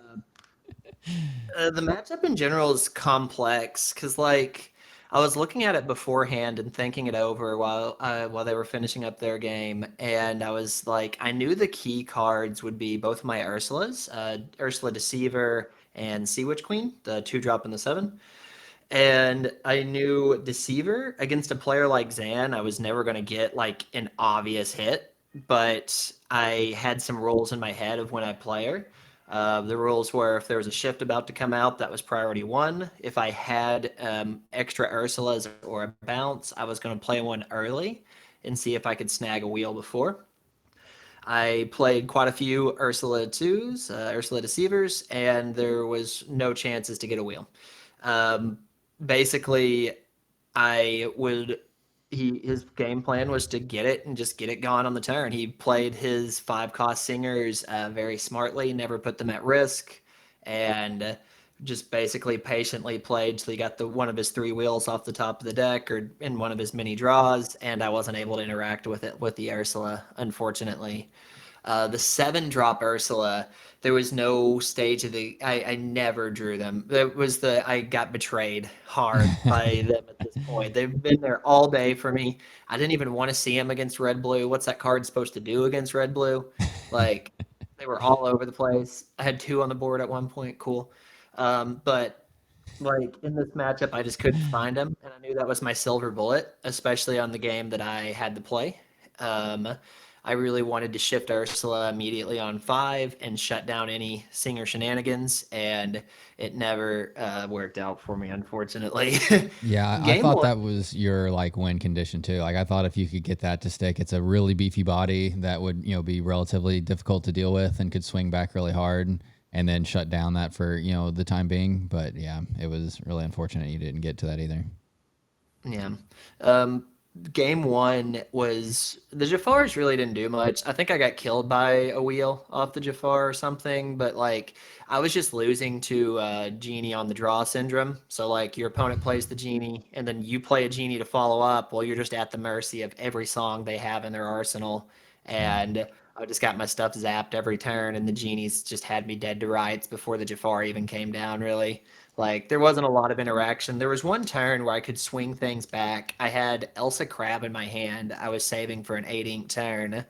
the matchup in general is complex because, like, I was looking at it beforehand and thinking it over while they were finishing up their game, and I was like, I knew the key cards would be both my Ursulas, Ursula Deceiver and Sea Witch Queen, the 2-drop and the 7. And I knew Deceiver against a player like Zan, I was never going to get like an obvious hit, but I had some rules in my head of when I play her. The rules were if there was a shift about to come out, that was priority 1. If I had extra Ursulas or a bounce, I was going to play one early and see if I could snag a wheel before. I played quite a few Ursula 2s, Ursula Deceivers, and there was no chances to get a wheel. Um, Basically, I would his game plan was to get it and just get it gone on the turn. He played his 5-cost singers very smartly, never put them at risk, and just basically patiently played till he got the one of his 3 wheels off the top of the deck or in one of his mini draws, and I wasn't able to interact with it with the Ursula, unfortunately. The 7-drop Ursula, there was no stage of the. I never drew them. It was I got betrayed hard by them at this point. They've been there all day for me. I didn't even want to see them against Red Blue. What's that card supposed to do against Red Blue? Like, they were all over the place. I had 2 on the board at one point. Cool. But like in this matchup, I just couldn't find him, and I knew that was my silver bullet, especially on the game that I had to play. Um, I really wanted to shift Ursula immediately on 5 and shut down any Singer shenanigans, and it never worked out for me, unfortunately. Yeah, I Game thought one, that was your like win condition too. Like I thought if you could get that to stick, it's a really beefy body that would be relatively difficult to deal with and could swing back really hard and then shut down that for the time being. But yeah, it was really unfortunate you didn't get to that either. yeah. Um, Game one was the Jafars really didn't do much. I think I got killed by a wheel off the Jafar or something, but like I was just losing to Genie on the draw syndrome. So like your opponent plays the Genie and then you play a Genie to follow up. Well, you're just at the mercy of every song they have in their arsenal. And I just got my stuff zapped every turn, and the Genies just had me dead to rights before the Jafar even came down, really. Like there wasn't a lot of interaction. There was one turn where I could swing things back. I had Elsa Crab in my hand. I was saving for an 8 ink turn,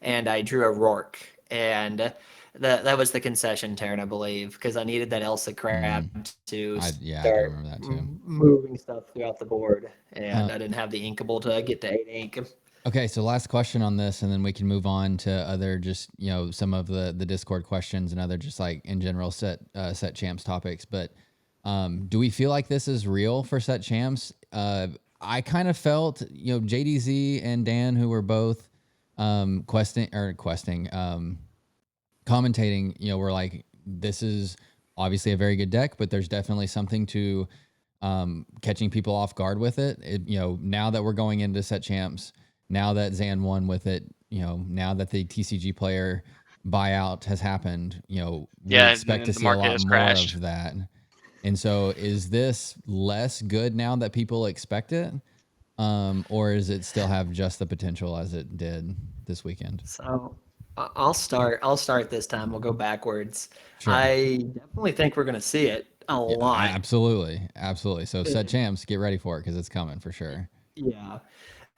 and I drew a Rourke. And that was the concession turn, I believe, because I needed that Elsa Crab to I do start remember that too. moving stuff throughout the board, and Uh, I didn't have the inkable to get to 8 ink. okay, so last question on this, and then we can move on to other just some of the Discord questions and other just like in general set champs topics. But do we feel like this is real for set champs? I kind of felt JDZ and Dan, who were both commentating, were like, this is obviously a very good deck, but there's definitely something to catching people off guard with it. Now that we're going into set champs, now that Zan won with it, now that the TCG player buyout has happened, we Yeah, expect to the see a market lot has more crashed. of that. And so is this less good now that people expect it? Or is it still have just the potential as it did this weekend? So I'll start. I'll start this time. We'll go backwards. Sure. I definitely think we're going to see it a Yeah, lot. absolutely. So set champs, get ready for it because it's coming for sure. Yeah.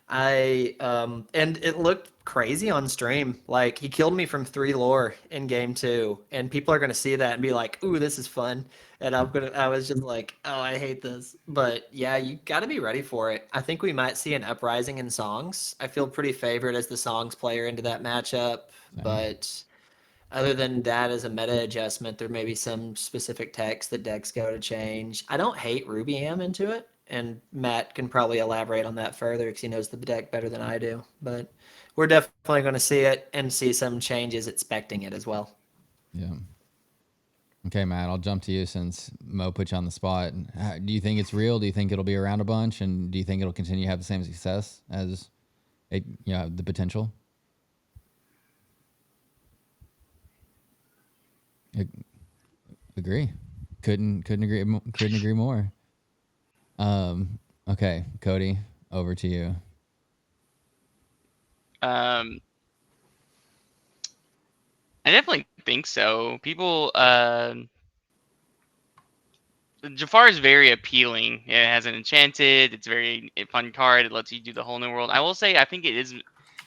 And it looked crazy on stream. Like he killed me from 3 lore in game 2, and people are gonna see that and be like, "Ooh, this is fun." And I was just like, "Oh, I hate this." But yeah, you got to be ready for it. I think we might see an uprising in songs. I feel pretty favored as the songs player into that matchup, but other than that, as a meta adjustment, there may be some specific text that decks go to change. I don't hate Ruby Am into it, and Matt can probably elaborate on that further because he knows the deck better than I do. But we're definitely going to see it and see some changes expecting it as well. Yeah. Okay, Matt, I'll jump to you since Mo put you on the spot. Do you think it's real? Do you think it'll be around a bunch? And do you think it'll continue to have the same success as the potential? Agree. Couldn't agree more. Okay, Cody, over to you. I definitely think so. People, Jafar is very appealing. It has an enchanted. It's very fun card. It lets you do the whole new world. I will say, I think it is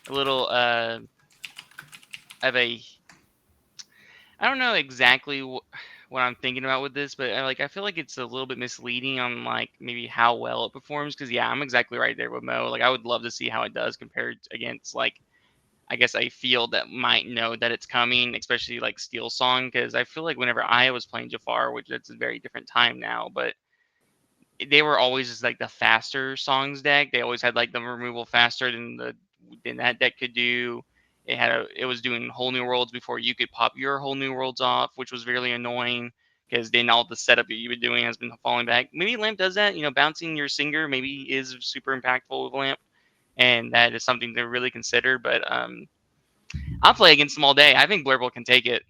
a little of a. I don't know exactly what I'm thinking about with this, but I feel like it's a little bit misleading on like maybe how well it performs. Because yeah, I'm exactly right there with Mo. Like I would love to see how it does compared against like I guess a field that might know that it's coming, especially like Steel Song, because I feel like whenever I was playing Jafar, which it's a very different time now, but they were always just like the faster songs deck. They always had like the removal faster than that deck could do. It was doing whole new worlds before you could pop your whole new worlds off, which was really annoying because then all the setup that you've been doing has been falling back. Maybe Lamp does that, bouncing your Singer maybe is super impactful with Lamp, and that is something to really consider. But I'll play against them all day. I think Blurple can take it.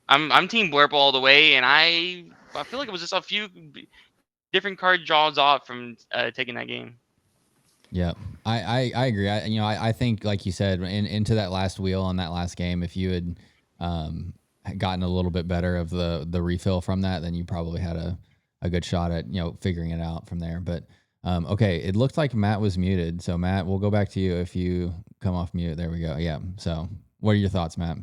I'm Team Blurple all the way, and I feel like it was just a few different card draws off from taking that game. Yeah, I agree. I think like you said into that last wheel on that last game, if you had gotten a little bit better of the refill from that, then you probably had a good shot at figuring it out from there. But okay, it looked like Matt was muted, so Matt, we'll go back to you if you come off mute. There we go. Yeah. So, what are your thoughts, Matt?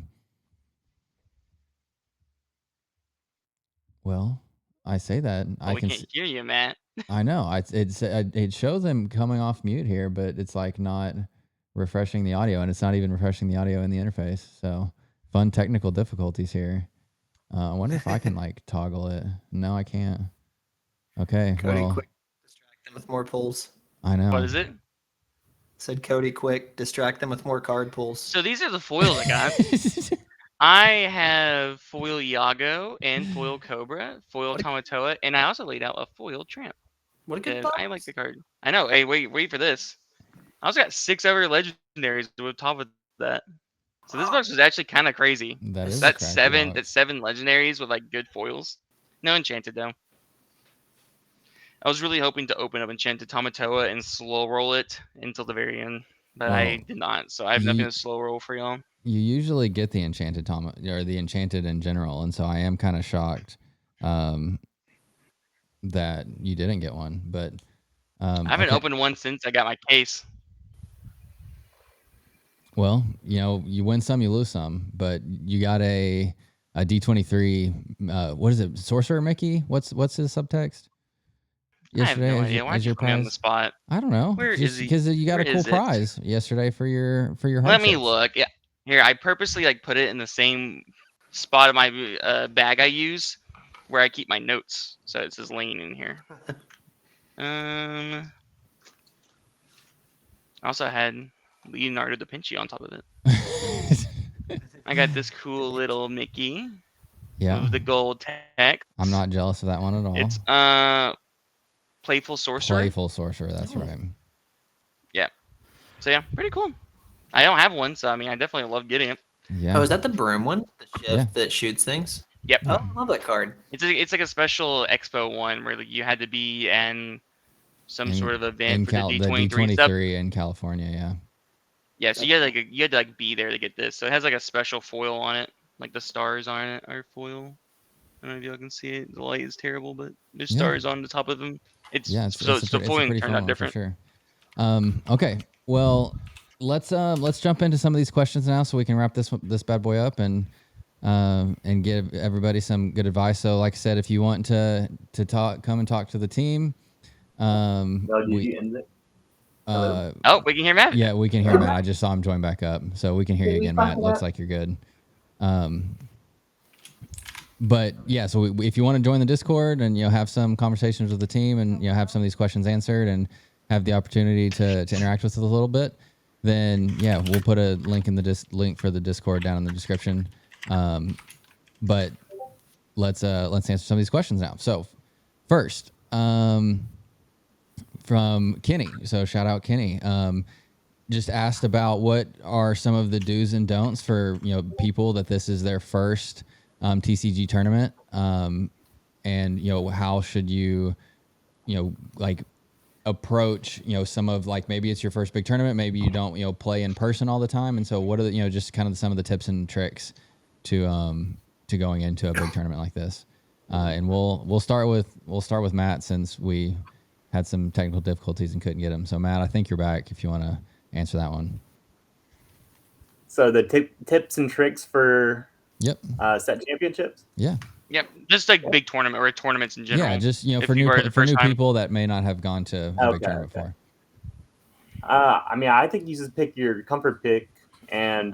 Well, I say that we can't hear you, Matt. I know. It shows him coming off mute here, but it's like not refreshing the audio, and it's not even refreshing the audio in the interface. So fun technical difficulties here. I wonder if I can like toggle it. No, I can't. Okay, Cody, well, quick, distract them with more pulls. I know. What is it? Said Cody, quick, distract them with more card pulls. So these are the foils I got. I have foil Iago and foil Cobra, foil Tamatoa, and I also laid out a foil Tramp. What a good I like the card. I know. Hey, wait for this. I also got 6 other legendaries with top of that. So this box was actually kind of crazy. That's seven legendaries with like good foils. No enchanted though. I was really hoping to open up enchanted Tamatoa and slow roll it until the very end, but I did not. So I have nothing to slow roll for y'all. You usually get the enchanted or the enchanted in general, and so I am kind of shocked that you didn't get one. But I haven't opened one since I got my case. Well, you win some, you lose some, but you got a D23. What is it? Sorcerer Mickey? What's his subtext? Yesterday, I have no idea. Why'd you put me on the spot? I don't know. Where is he? Because you got a cool prize yesterday for your heart. Let me look. Yeah, here I purposely like put it in the same spot of my bag I use where I keep my notes, so it says laying in here. I also had Leonardo da Vinci on top of it. I got this cool little Mickey. Yeah. Move the gold tech. I'm not jealous of that one at all. It's playful sorcerer. Playful sorcerer. That's right. Yeah. So yeah, pretty cool. I don't have one, so I mean, I definitely love getting it. Yeah. Oh, is that the broom one? The shift Yeah. that shoots things? Yep. Oh, I love that card. It's like a special expo one where like, you had to be in some sort of event for the the D23 stuff. D23 in California. Yeah. Yeah, so you had to like be there to get this. So it has like a special foil on it, like the stars on it are foil. I don't know if y'all can see it. The light is terrible, but there's Yeah. stars on the top of them. It's Yeah. so the foiling pretty turned fun out one, for different. sure. Okay. Well, let's jump into some of these questions now, so we can wrap this bad boy up and give everybody some good advice. So, like I said, if you want to come and talk to the team, No, did you end it? Oh, we can hear Matt. yeah, we can hear Matt. I just saw him join back up, so we can hear you again, Matt. Looks like you're good. But yeah, so if you want to join the Discord and have some conversations with the team and have some of these questions answered and have the opportunity to interact with us a little bit, then yeah, we'll put a link in the link for the Discord down in the description. But let's answer some of these questions now. So first, from Kenny. So shout out Kenny. Just asked about what are some of the do's and don'ts for people that this is their first TCG tournament, and how should you like approach some of like maybe it's your first big tournament, maybe you don't play in person all the time, and so what are the just kind of some of the tips and tricks to going into a big tournament like this, and we'll start with Matt since we had some technical difficulties and couldn't get him. So Matt, I think you're back if you want to answer that one. So the tips and tricks for Yep. set championships. Yeah. Yep, just like big tournament or tournaments in general. Yeah, just If for you new are the for first new time. people that may not have gone to a big tournament before. I mean, I think you just pick your comfort pick and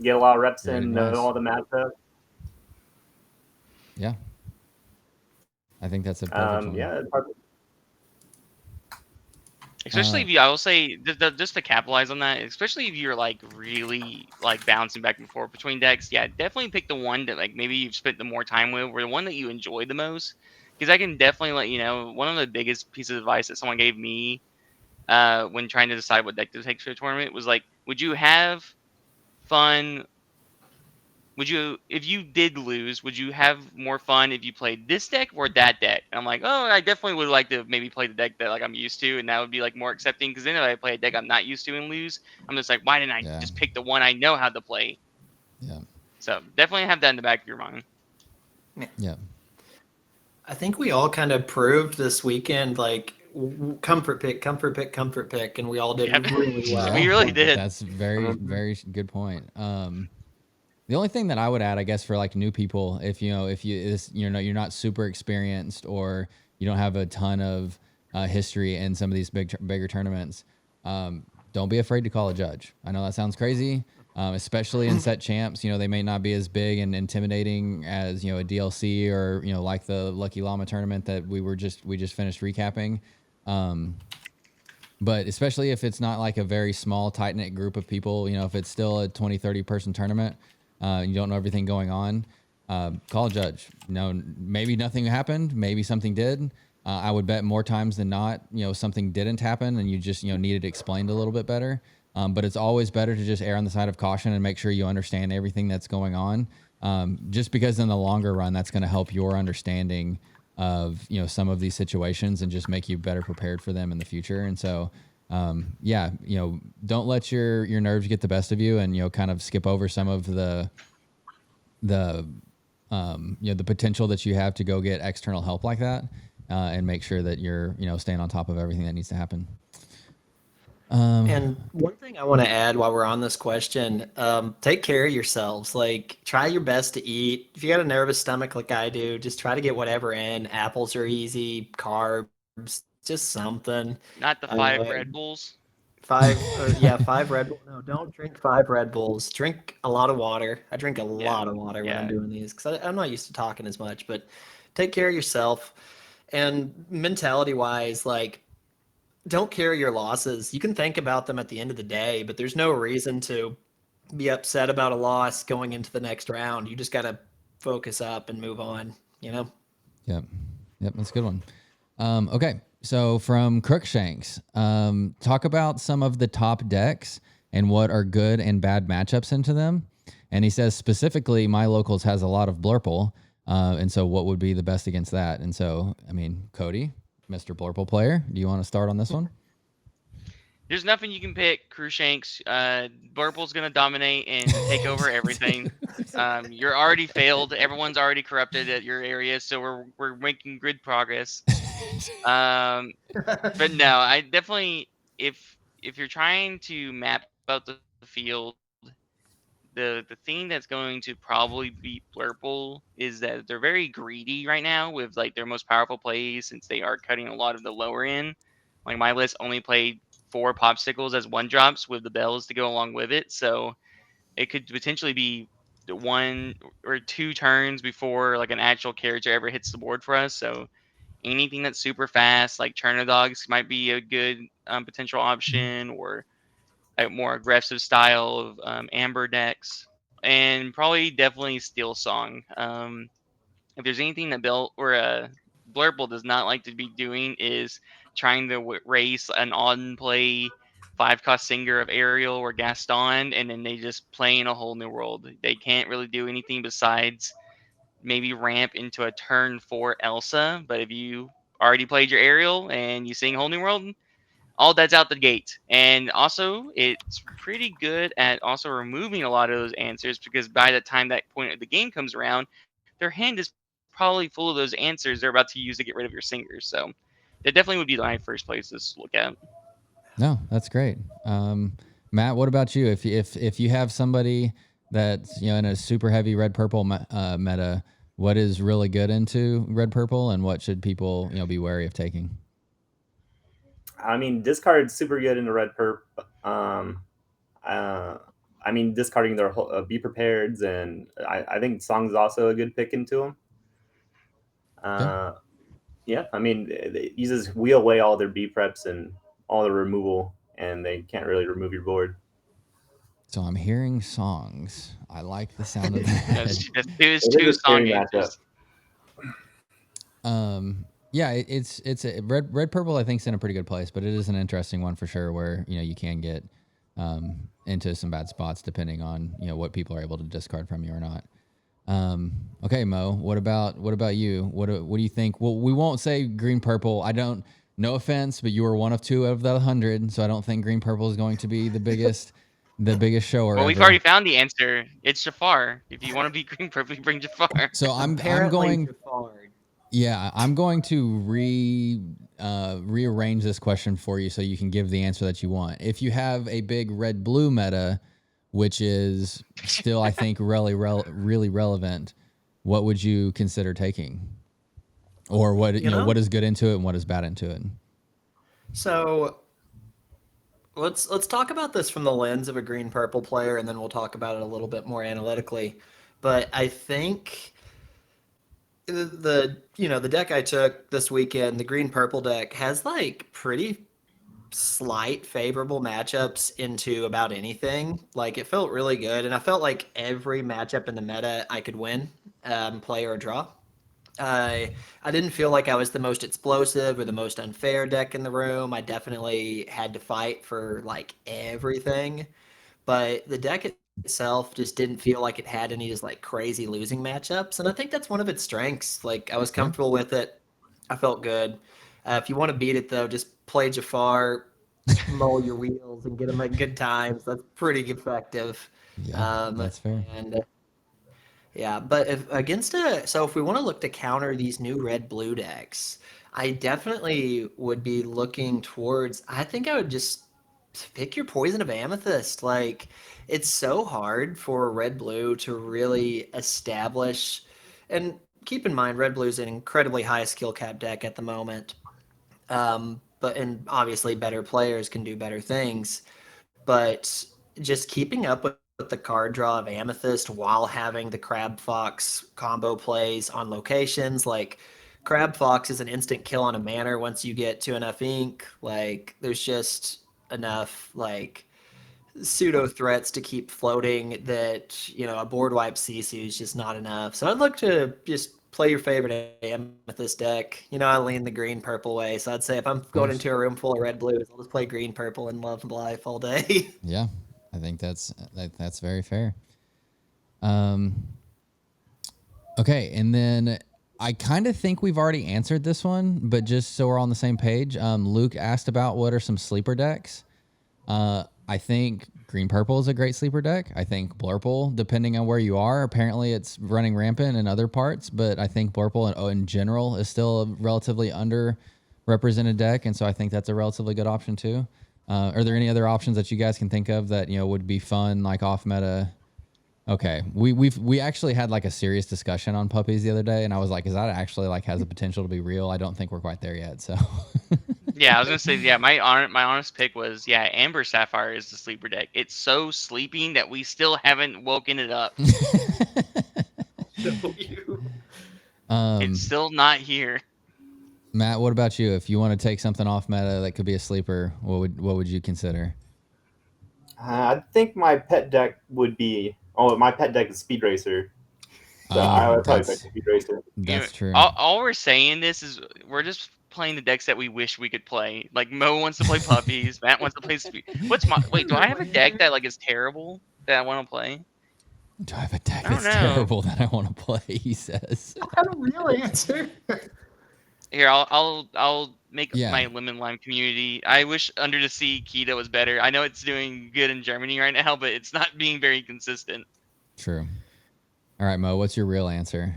get a lot of reps Great in, know advice. all the matchups. Yeah. I think that's a perfect one. Yeah, it's hard. Especially if you, I will say, just to capitalize on that, especially if you're like really like bouncing back and forth between decks, yeah, definitely pick the one that like maybe you've spent the more time with, or the one that you enjoy the most. Because I can definitely let you know, one of the biggest pieces of advice that someone gave me when trying to decide what deck to take for a tournament was like, would you have fun? Would you, if you did lose, would you have more fun if you played this deck or that deck? And I'm like, oh, I definitely would like to maybe play the deck that like I'm used to, and that would be like more accepting. Because then if I play a deck I'm not used to and lose, I'm just like, why didn't I just pick the one I know how to play? Yeah. So definitely have that in the back of your mind. Yeah. I think we all kind of proved this weekend, like comfort pick, and we all did Yep. really well. We really did. That's very good point. The only thing that I would add, I guess, for like new people, if you're not super experienced or you don't have a ton of history in some of these bigger tournaments, don't be afraid to call a judge. I know that sounds crazy, especially in set champs. They may not be as big and intimidating as a DLC or like the Lucky Llama tournament that we just finished recapping. But especially if it's not like a very small, tight-knit group of people, if it's still a 20, 30 person tournament, you don't know everything going on, call a judge. Maybe nothing happened. Maybe something did. I would bet more times than not, something didn't happen and you just, needed explained a little bit better. But it's always better to just err on the side of caution and make sure you understand everything that's going on. Just because in the longer run, that's going to help your understanding of, some of these situations and just make you better prepared for them in the future. And so, don't let your nerves get the best of you and, kind of skip over some of the potential that you have to go get external help like that, and make sure that you're, staying on top of everything that needs to happen. And one thing I want to add while we're on this question, take care of yourselves. Like, try your best to eat. If you got a nervous stomach like I do, just try to get whatever in. Apples are easy, carbs, just something. Not the 5 Red Bulls. 5 Red Bulls. No, don't drink 5 Red Bulls. Drink a lot of water. I drink a lot of water when I'm doing these because I'm not used to talking as much. But take care of yourself. And mentality-wise, like, don't carry your losses. You can think about them at the end of the day, but there's no reason to be upset about a loss going into the next round. You just got to focus up and move on, you know? Yep. Yep. That's a good one. Okay. So from Crookshanks, talk about some of the top decks and what are good and bad matchups into them. And he says specifically, my locals has a lot of Blurple. And so what would be the best against that? And so, I mean, Cody, Mr. Blurple player, do you want to start on this one? There's nothing you can pick, Crewshanks. Burple's gonna dominate and take over everything. You're already failed. Everyone's already corrupted at your area, so we're making good progress. But no, I definitely if you're trying to map out the field, the thing that's going to probably beat Blurple is that they're very greedy right now with like their most powerful plays since they are cutting a lot of the lower end. Like my list only played 4 popsicles as 1-drops with the bells to go along with it, so it could potentially be 1 or 2 turns before like an actual character ever hits the board for us. So anything that's super fast, like Turner Dogs, might be a good potential option, or a more aggressive style of Amber decks, and probably definitely Steel Song. If there's anything that Bill or Blurple does not like to be doing is trying to race an on play 5-cost Singer of Ariel or Gaston, and then they just play in a whole new world. They can't really do anything besides maybe ramp into a turn 4 Elsa. But if you already played your Ariel and you sing Whole New World, all that's out the gate. And also, it's pretty good at also removing a lot of those answers, because by the time that point of the game comes around, their hand is probably full of those answers they're about to use to get rid of your singers. So that definitely would be my first place to look at. No, that's great. Matt, what about you? If you have somebody that's in a super heavy red purple meta, what is really good into red purple, and what should people be wary of taking? I mean, discard's super good in the red perp. I mean, discarding their whole, be prepareds, and I think Song's also a good pick into them. Yeah, I mean, it uses wheel away all their B preps and all the removal, and they can't really remove your board. So I'm hearing Songs. I like the sound of that. It was 2 song answers. Yeah, it's a red purple. I think is in a pretty good place, but it is an interesting one for sure. Where you can get into some bad spots depending on what people are able to discard from you or not. Okay, Mo. What about you? What do you think? Well, we won't say green purple. I don't. No offense, but you were one of 2 of the 100, so I don't think green purple is going to be the biggest shower. Well, we've already found the answer. It's Jafar. If you want to be green purple, bring Jafar. So I'm going. Jafar. Yeah, I'm going to rearrange this question for you so you can give the answer that you want. If you have a big red-blue meta, which is still, I think, really relevant, what would you consider taking? Or what what is good into it and what is bad into it? So let's talk about this from the lens of a green-purple player, and then we'll talk about it a little bit more analytically. But I think the deck I took this weekend, the green purple deck, has like pretty slight favorable matchups into about anything. Like it felt really good, and I felt like every matchup in the meta I could win, play or draw. I didn't feel like I was the most explosive or the most unfair deck in the room. I definitely had to fight for like everything, but the deck itself just didn't feel like it had any just like crazy losing matchups, and I think that's one of its strengths. Like I was comfortable with it. I felt good. If you want to beat it though, just play Jafar, mull your wheels, and get them at good times. That's pretty effective. Yeah, that's fair. And yeah, but if we want to look to counter these new red-blue decks, I definitely would be looking towards. I think I would just pick your Poison of Amethyst. Like, it's so hard for red-blue to really establish. And keep in mind, red-blue is an incredibly high skill cap deck at the moment. And obviously, better players can do better things. But just keeping up with the card draw of Amethyst while having the Crab Fox combo plays on locations. Like, Crab Fox is an instant kill on a manor once you get to enough ink. Like, there's just enough, like, pseudo threats to keep floating that, a board wipe Sisu is just not enough. So I'd look to just play your favorite Amethyst deck. I lean the green purple way. So I'd say if I'm going into a room full of red blues, I'll just play green purple and love life all day. Yeah, I think that's very fair. Okay, and then I kind of think we've already answered this one, but just so we're on the same page, Luke asked about what are some sleeper decks. I think green purple is a great sleeper deck. I think Blurple, depending on where you are, apparently it's running rampant in other parts, but I think Blurple in general is still a relatively underrepresented deck, and so I think that's a relatively good option too. Are there any other options that you guys can think of that would be fun, like off meta? Okay, we actually had like a serious discussion on puppies the other day, and I was like, is that actually like has the potential to be real? I don't think we're quite there yet. So Yeah, I was gonna say, yeah, my honest pick was, yeah, Amber Sapphire is the sleeper deck. It's so sleeping that we still haven't woken it up. It's still not here. Matt, what about you? If you want to take something off meta that could be a sleeper, what would you consider? I think my pet deck would be. Oh, my pet deck is Speed Racer. So I would probably pick Speed Racer. That's true. All we're saying this is we're just playing the decks that we wish we could play. Like Mo wants to play puppies, Matt wants to play Speed. Wait, do I have a deck that like is terrible that I want to play? Do I have a deck that's terrible that I want to play? He says. I have a real answer. Here, I'll make my lemon lime community. I wish Under the Sea Kita was better. I know it's doing good in Germany right now, but it's not being very consistent. True. All right, Mo, what's your real answer?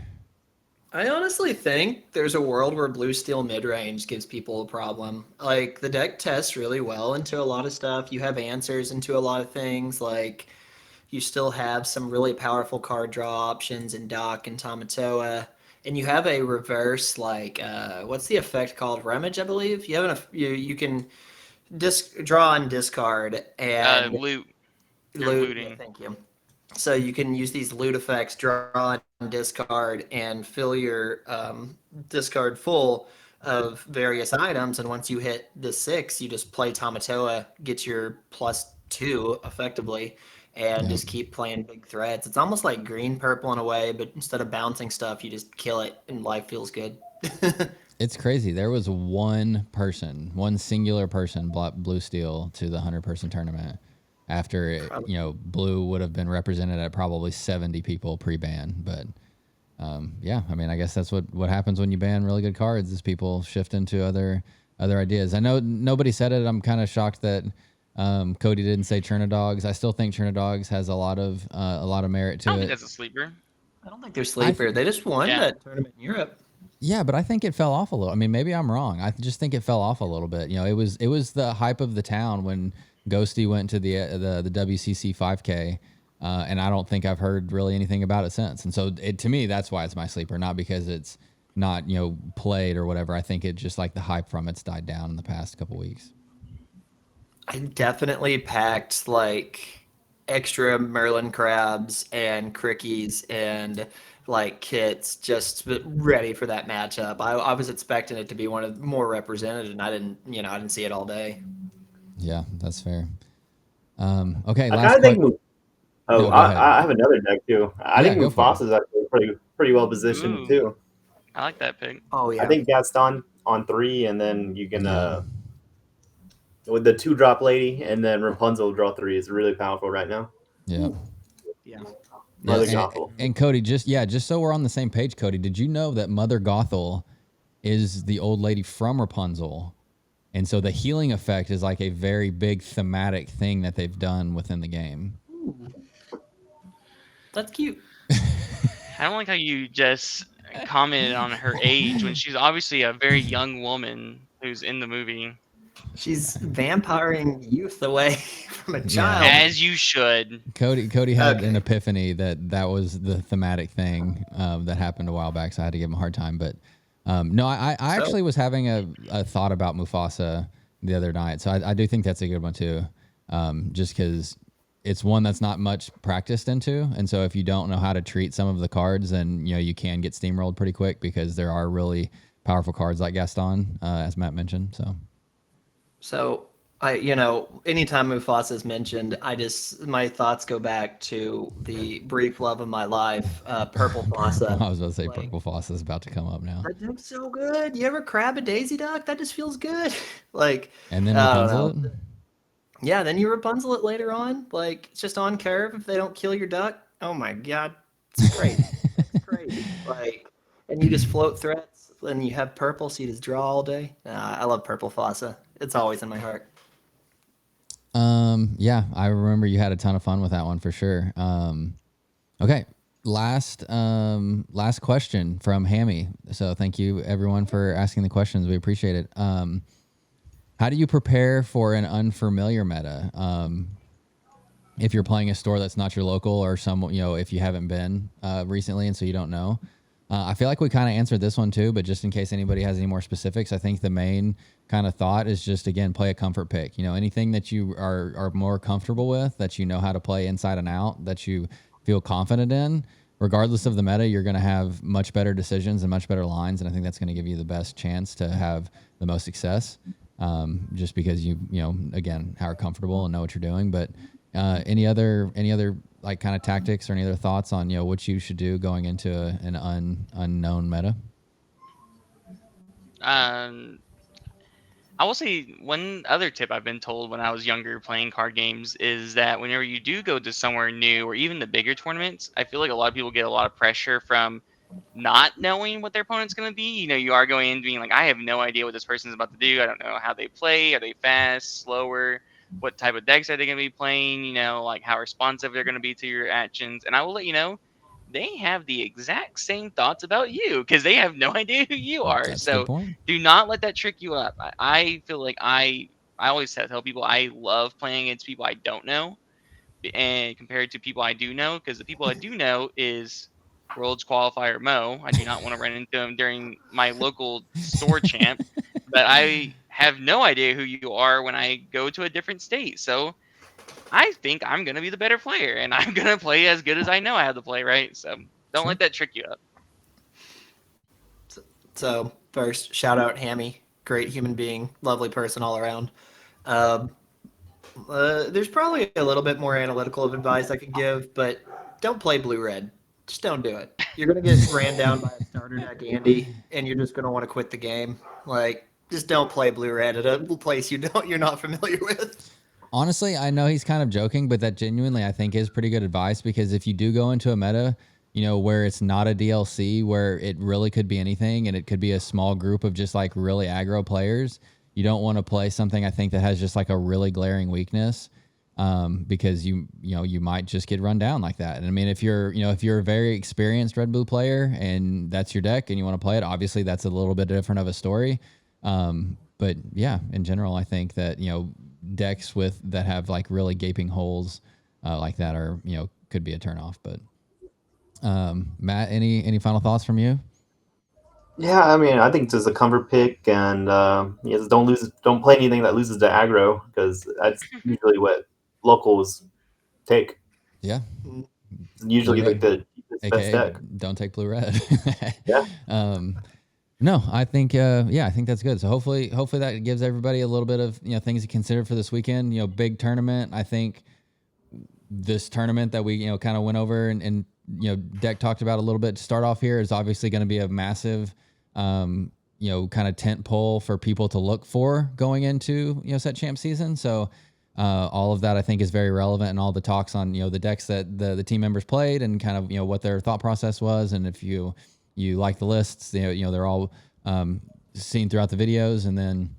I honestly think there's a world where blue steel mid-range gives people a problem. Like, the deck tests really well into a lot of stuff. You have answers into a lot of things. Like, you still have some really powerful card draw options in Dock and Tamatoa. And you have a reverse, like, what's the effect called? Rummage, I believe? You have you can draw and discard and loot. Looting. Yeah, thank you. So you can use these loot effects, draw and discard, and fill your discard full of various items. And once you hit the 6, you just play Tamatoa, get your +2 effectively, and just keep playing big threats. It's almost like green purple in a way, but instead of bouncing stuff, you just kill it, and life feels good. It's crazy. There was one singular person brought blue steel to the 100-person tournament. After blue would have been represented at probably 70 people pre-ban, but yeah, I mean, I guess that's what happens when you ban really good cards is people shift into other ideas. I know nobody said it. I'm kind of shocked that Cody didn't say Chernodogs. I still think Chernodogs has a lot of merit to it. I don't think that's a sleeper. I don't think they're sleeper. They just won that tournament in Europe. Yeah, but I think it fell off a little. I mean, maybe I'm wrong. I just think it fell off a little bit. It was the hype of the town when Ghosty went to the WCC 5K, and I don't think I've heard really anything about it since. And so, to me, that's why it's my sleeper, not because it's not played or whatever. I think it just like the hype from it's died down in the past couple weeks. I definitely packed like extra Merlin crabs and crickies and like kits just ready for that matchup. I was expecting it to be one of more represented, and I didn't see it all day. Yeah, that's fair. Okay, I have another deck too. I think Mufasa is actually pretty well positioned too. I like that pick. Oh yeah. I think Gaston on 3, and then you can with the 2-drop lady, and then Rapunzel draw 3 is really powerful right now. Yeah. Yeah. Mother Gothel. And Cody, just so we're on the same page, Cody, did you know that Mother Gothel is the old lady from Rapunzel? And so the healing effect is like a very big thematic thing that they've done within the game. Ooh. That's cute. I don't like how you just commented on her age when she's obviously a very young woman who's in the movie. She's vampiring youth away from a child. As you should. Cody had an epiphany that was the thematic thing that happened a while back, so I had to give him a hard time. But no, I actually was having a thought about Mufasa the other night, so I do think that's a good one too, just because it's one that's not much practiced into, and so if you don't know how to treat some of the cards, then you can get steamrolled pretty quick because there are really powerful cards like Gaston, as Matt mentioned. So Anytime Mufasa is mentioned, my thoughts go back to the brief love of my life, Purple Fossa. I was about to say Like, purple fossa is about to come up now. that duck's so good. You ever grab a Daisy Duck? That just feels good. Like, And then I don't Rapunzel know. it. Yeah, then you Rapunzel it later on. Like, it's just on curve if they don't kill your duck. Oh my God. It's crazy. It's crazy. Like, and you just float threats, and you have purple, so you just draw all day. I love Purple Fossa. It's always in my heart. Yeah, I remember you had a ton of fun with that one for sure. Okay. Last question from Hammy. So thank you everyone for asking the questions. We appreciate it. How do you prepare for an unfamiliar meta? If you're playing a store that's not your local or some, if you haven't been recently and so you don't know. I feel like we kind of answered this one too, but just in case anybody has any more specifics, I think the main kind of thought is just, again, play a comfort pick. Anything that you are more comfortable with, that you know how to play inside and out, that you feel confident in, regardless of the meta, you're going to have much better decisions and much better lines. And I think that's going to give you the best chance to have the most success. Just because again, are comfortable and know what you're doing. But any other like kind of tactics or any other thoughts on what you should do going into an unknown meta? I will say one other tip I've been told when I was younger playing card games is that whenever you do go to somewhere new or even the bigger tournaments, I feel like a lot of people get a lot of pressure from not knowing what their opponent's going to be. You are going in being like, I have no idea what this person's about to do. I don't know how they play. Are they fast, slower? What type of decks are they going to be playing? Like how responsive they're going to be to your actions. And I will let you know, they have the exact same thoughts about you because they have no idea who you are. That's a good So point. do not let that trick you up. I feel like I always tell people I love playing against people I don't know and compared to people I do know, because the people I do know is Worlds qualifier Mo. I do not want to run into him during my local store champ, but I have no idea who you are when I go to a different state. So I think I'm gonna be the better player, and I'm gonna play as good as I know I have to play. Right? So don't Sure. let that trick you up. So first, shout out Hammy, great human being, lovely person all around. Um, there's probably a little bit more analytical of advice I could give, but don't play blue red. Just don't do it. You're gonna get ran down by a starter deck Andy, and you're just gonna want to quit the game. Like, just don't play blue red at a place you're not familiar with. Honestly, I know he's kind of joking, but that genuinely I think is pretty good advice, because if you do go into a meta, where it's not a DLC, where it really could be anything and it could be a small group of just like really aggro players, you don't want to play something I think that has just like a really glaring weakness, because you might just get run down like that. And I mean, if you're a very experienced red blue player and that's your deck and you want to play it, obviously that's a little bit different of a story. But yeah, in general, I think that decks that have like really gaping holes like that are could be a turnoff. But Matt, any final thoughts from you? Yeah, I mean, I think it's just a comfort pick, and just don't play anything that loses to aggro, because that's usually what locals take. Yeah, It's usually blue like the cheapest, best aka deck. don't take blue red. Yeah. No, I think I think that's good. So hopefully that gives everybody a little bit of things to consider for this weekend. Big tournament. I think this tournament that we kind of went over and Deck talked about a little bit to start off here is obviously going to be a massive kind of tent pole for people to look for going into set champ season. So all of that I think is very relevant, and all the talks on the decks that the team members played and kind of what their thought process was, and if you like the lists, they're all seen throughout the videos. And then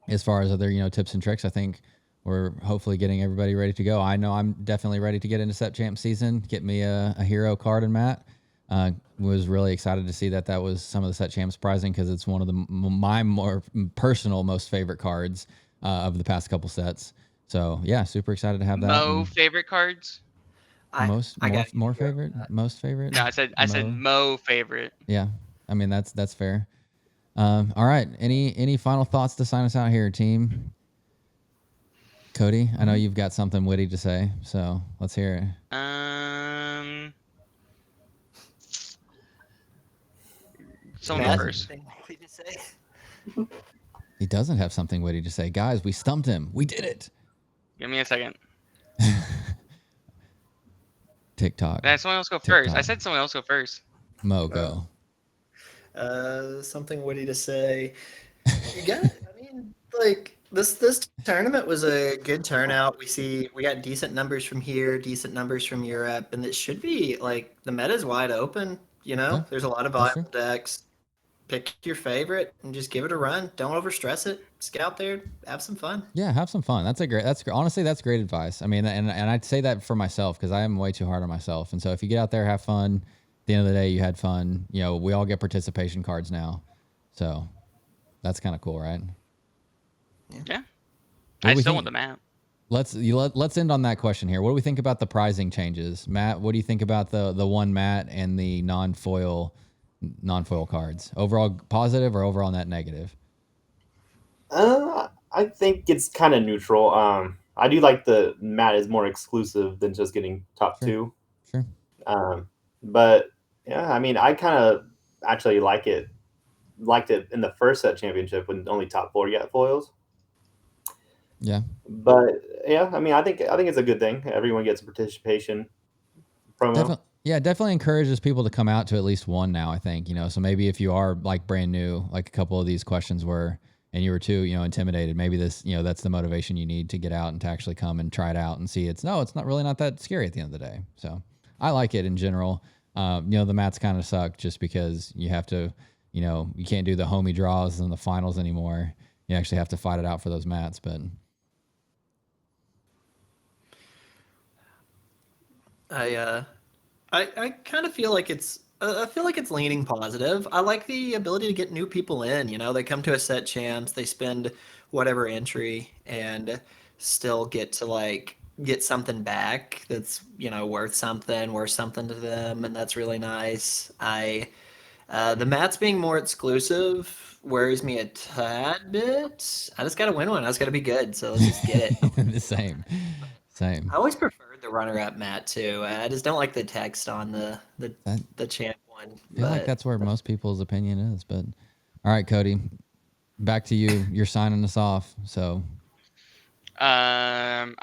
as far as other tips and tricks, I think we're hopefully getting everybody ready to go. I know I'm definitely ready to get into set champ season. Get me a hero card. And Matt was really excited to see that was some of the set champs prizing, because it's one of my more personal most favorite cards of the past couple sets. So yeah, super excited to have that. Mo favorite cards? More favorite, most favorite. No, I said Mo favorite. Yeah, I mean that's fair. All right. Any final thoughts to sign us out here, team? Cody, I know you've got something witty to say, so let's hear it. Someone go first. He doesn't have something witty to say. Guys, we stumped him. We did it. Give me a second. TikTok. Did someone else go first? I TikTok. said someone else go first. Mo, go. Something witty to say. You got. I mean, like this tournament was a good turnout. We got decent numbers from here, decent numbers from Europe, and it should be like the meta's wide open. You know, Yeah, there's a lot of that's viable decks. Pick your favorite and just give it a run. Don't overstress it. Just get out there, have some fun. Yeah, have some fun. Honestly, that's great advice. I mean, and I'd say that for myself because I am way too hard on myself. And so if you get out there, have fun. At the end of the day, you had fun. You know, we all get participation cards now. So that's kind of cool, right? Yeah. What I do we still think? want the map. Let's end on that question here. What do we think about the prizing changes? Matt, what do you think about the one Matt and the non-foil cards? Overall positive or overall net negative? I think it's kind of neutral. I do like the mat is more exclusive than just getting top Sure. two. Sure. But yeah, I mean, I kind of actually liked it in the first set championship when only top four got foils. Yeah. But yeah, I mean, I think it's a good thing. Everyone gets participation promo. Definitely encourages people to come out to at least one now, I think, so maybe if you are like brand new, like a couple of these questions were, and you were too, intimidated, maybe this, that's the motivation you need to get out and to actually come and try it out and see it's not that scary at the end of the day. So I like it in general. The mats kind of suck just because you have to, you can't do the homie draws in the finals anymore. You actually have to fight it out for those mats, but I kind of feel like I feel like it's leaning positive. I like the ability to get new people in. They come to a set champs, they spend whatever entry, and still get to like get something back that's worth something to them, and that's really nice. The mats being more exclusive worries me a tad bit. I just gotta win one. I just gotta be good. So let's just get it. the same. I always preferred the runner-up mat too. I just don't like the text on the champ one. I feel like that's where most people's opinion is. But all right, Cody, back to you. You're signing us off. So I'm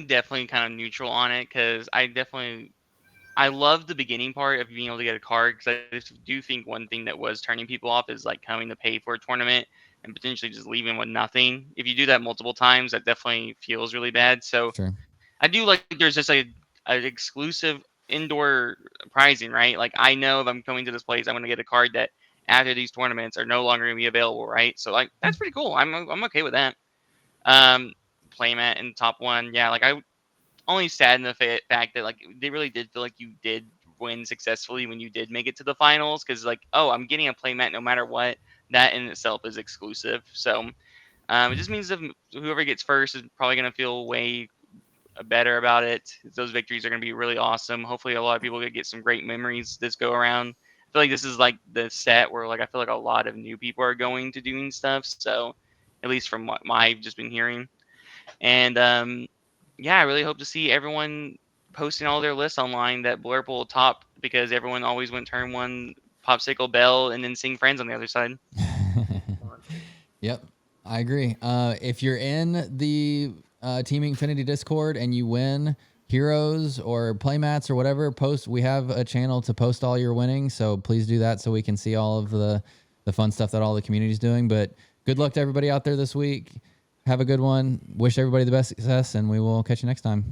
definitely kind of neutral on it because I love the beginning part of being able to get a card because I just do think one thing that was turning people off is like coming to pay for a tournament and potentially just leaving with nothing. If you do that multiple times, that definitely feels really bad. So sure. I do like there's just an exclusive indoor prizing, right? Like I know if I'm coming to this place, I'm going to get a card that after these tournaments are no longer going to be available, right? So like that's pretty cool. I'm okay with that. Playmat in top one, yeah. Like I only sad in the fact that like they really did feel like you did win successfully when you did make it to the finals because like I'm getting a playmat no matter what. That in itself is exclusive. So it just means if whoever gets first is probably going to feel way better about it. Those victories are going to be really awesome. Hopefully, a lot of people get some great memories this go around. I feel like this is like the set where like I feel like a lot of new people are going to doing stuff. So, at least from what I've just been hearing, and yeah, I really hope to see everyone posting all their lists online that Blurp will top because everyone always went turn one, Popsicle Bell, and then Sing Friends on the other side. Yep, I agree. If you're in the Team Inkfinity Discord and you win heroes or playmats or whatever, we have a channel to post all your winnings, so please do that so we can see all of the fun stuff that all the community's doing. But good luck to everybody out there this week. Have a good one. Wish everybody the best success, and we will catch you next time.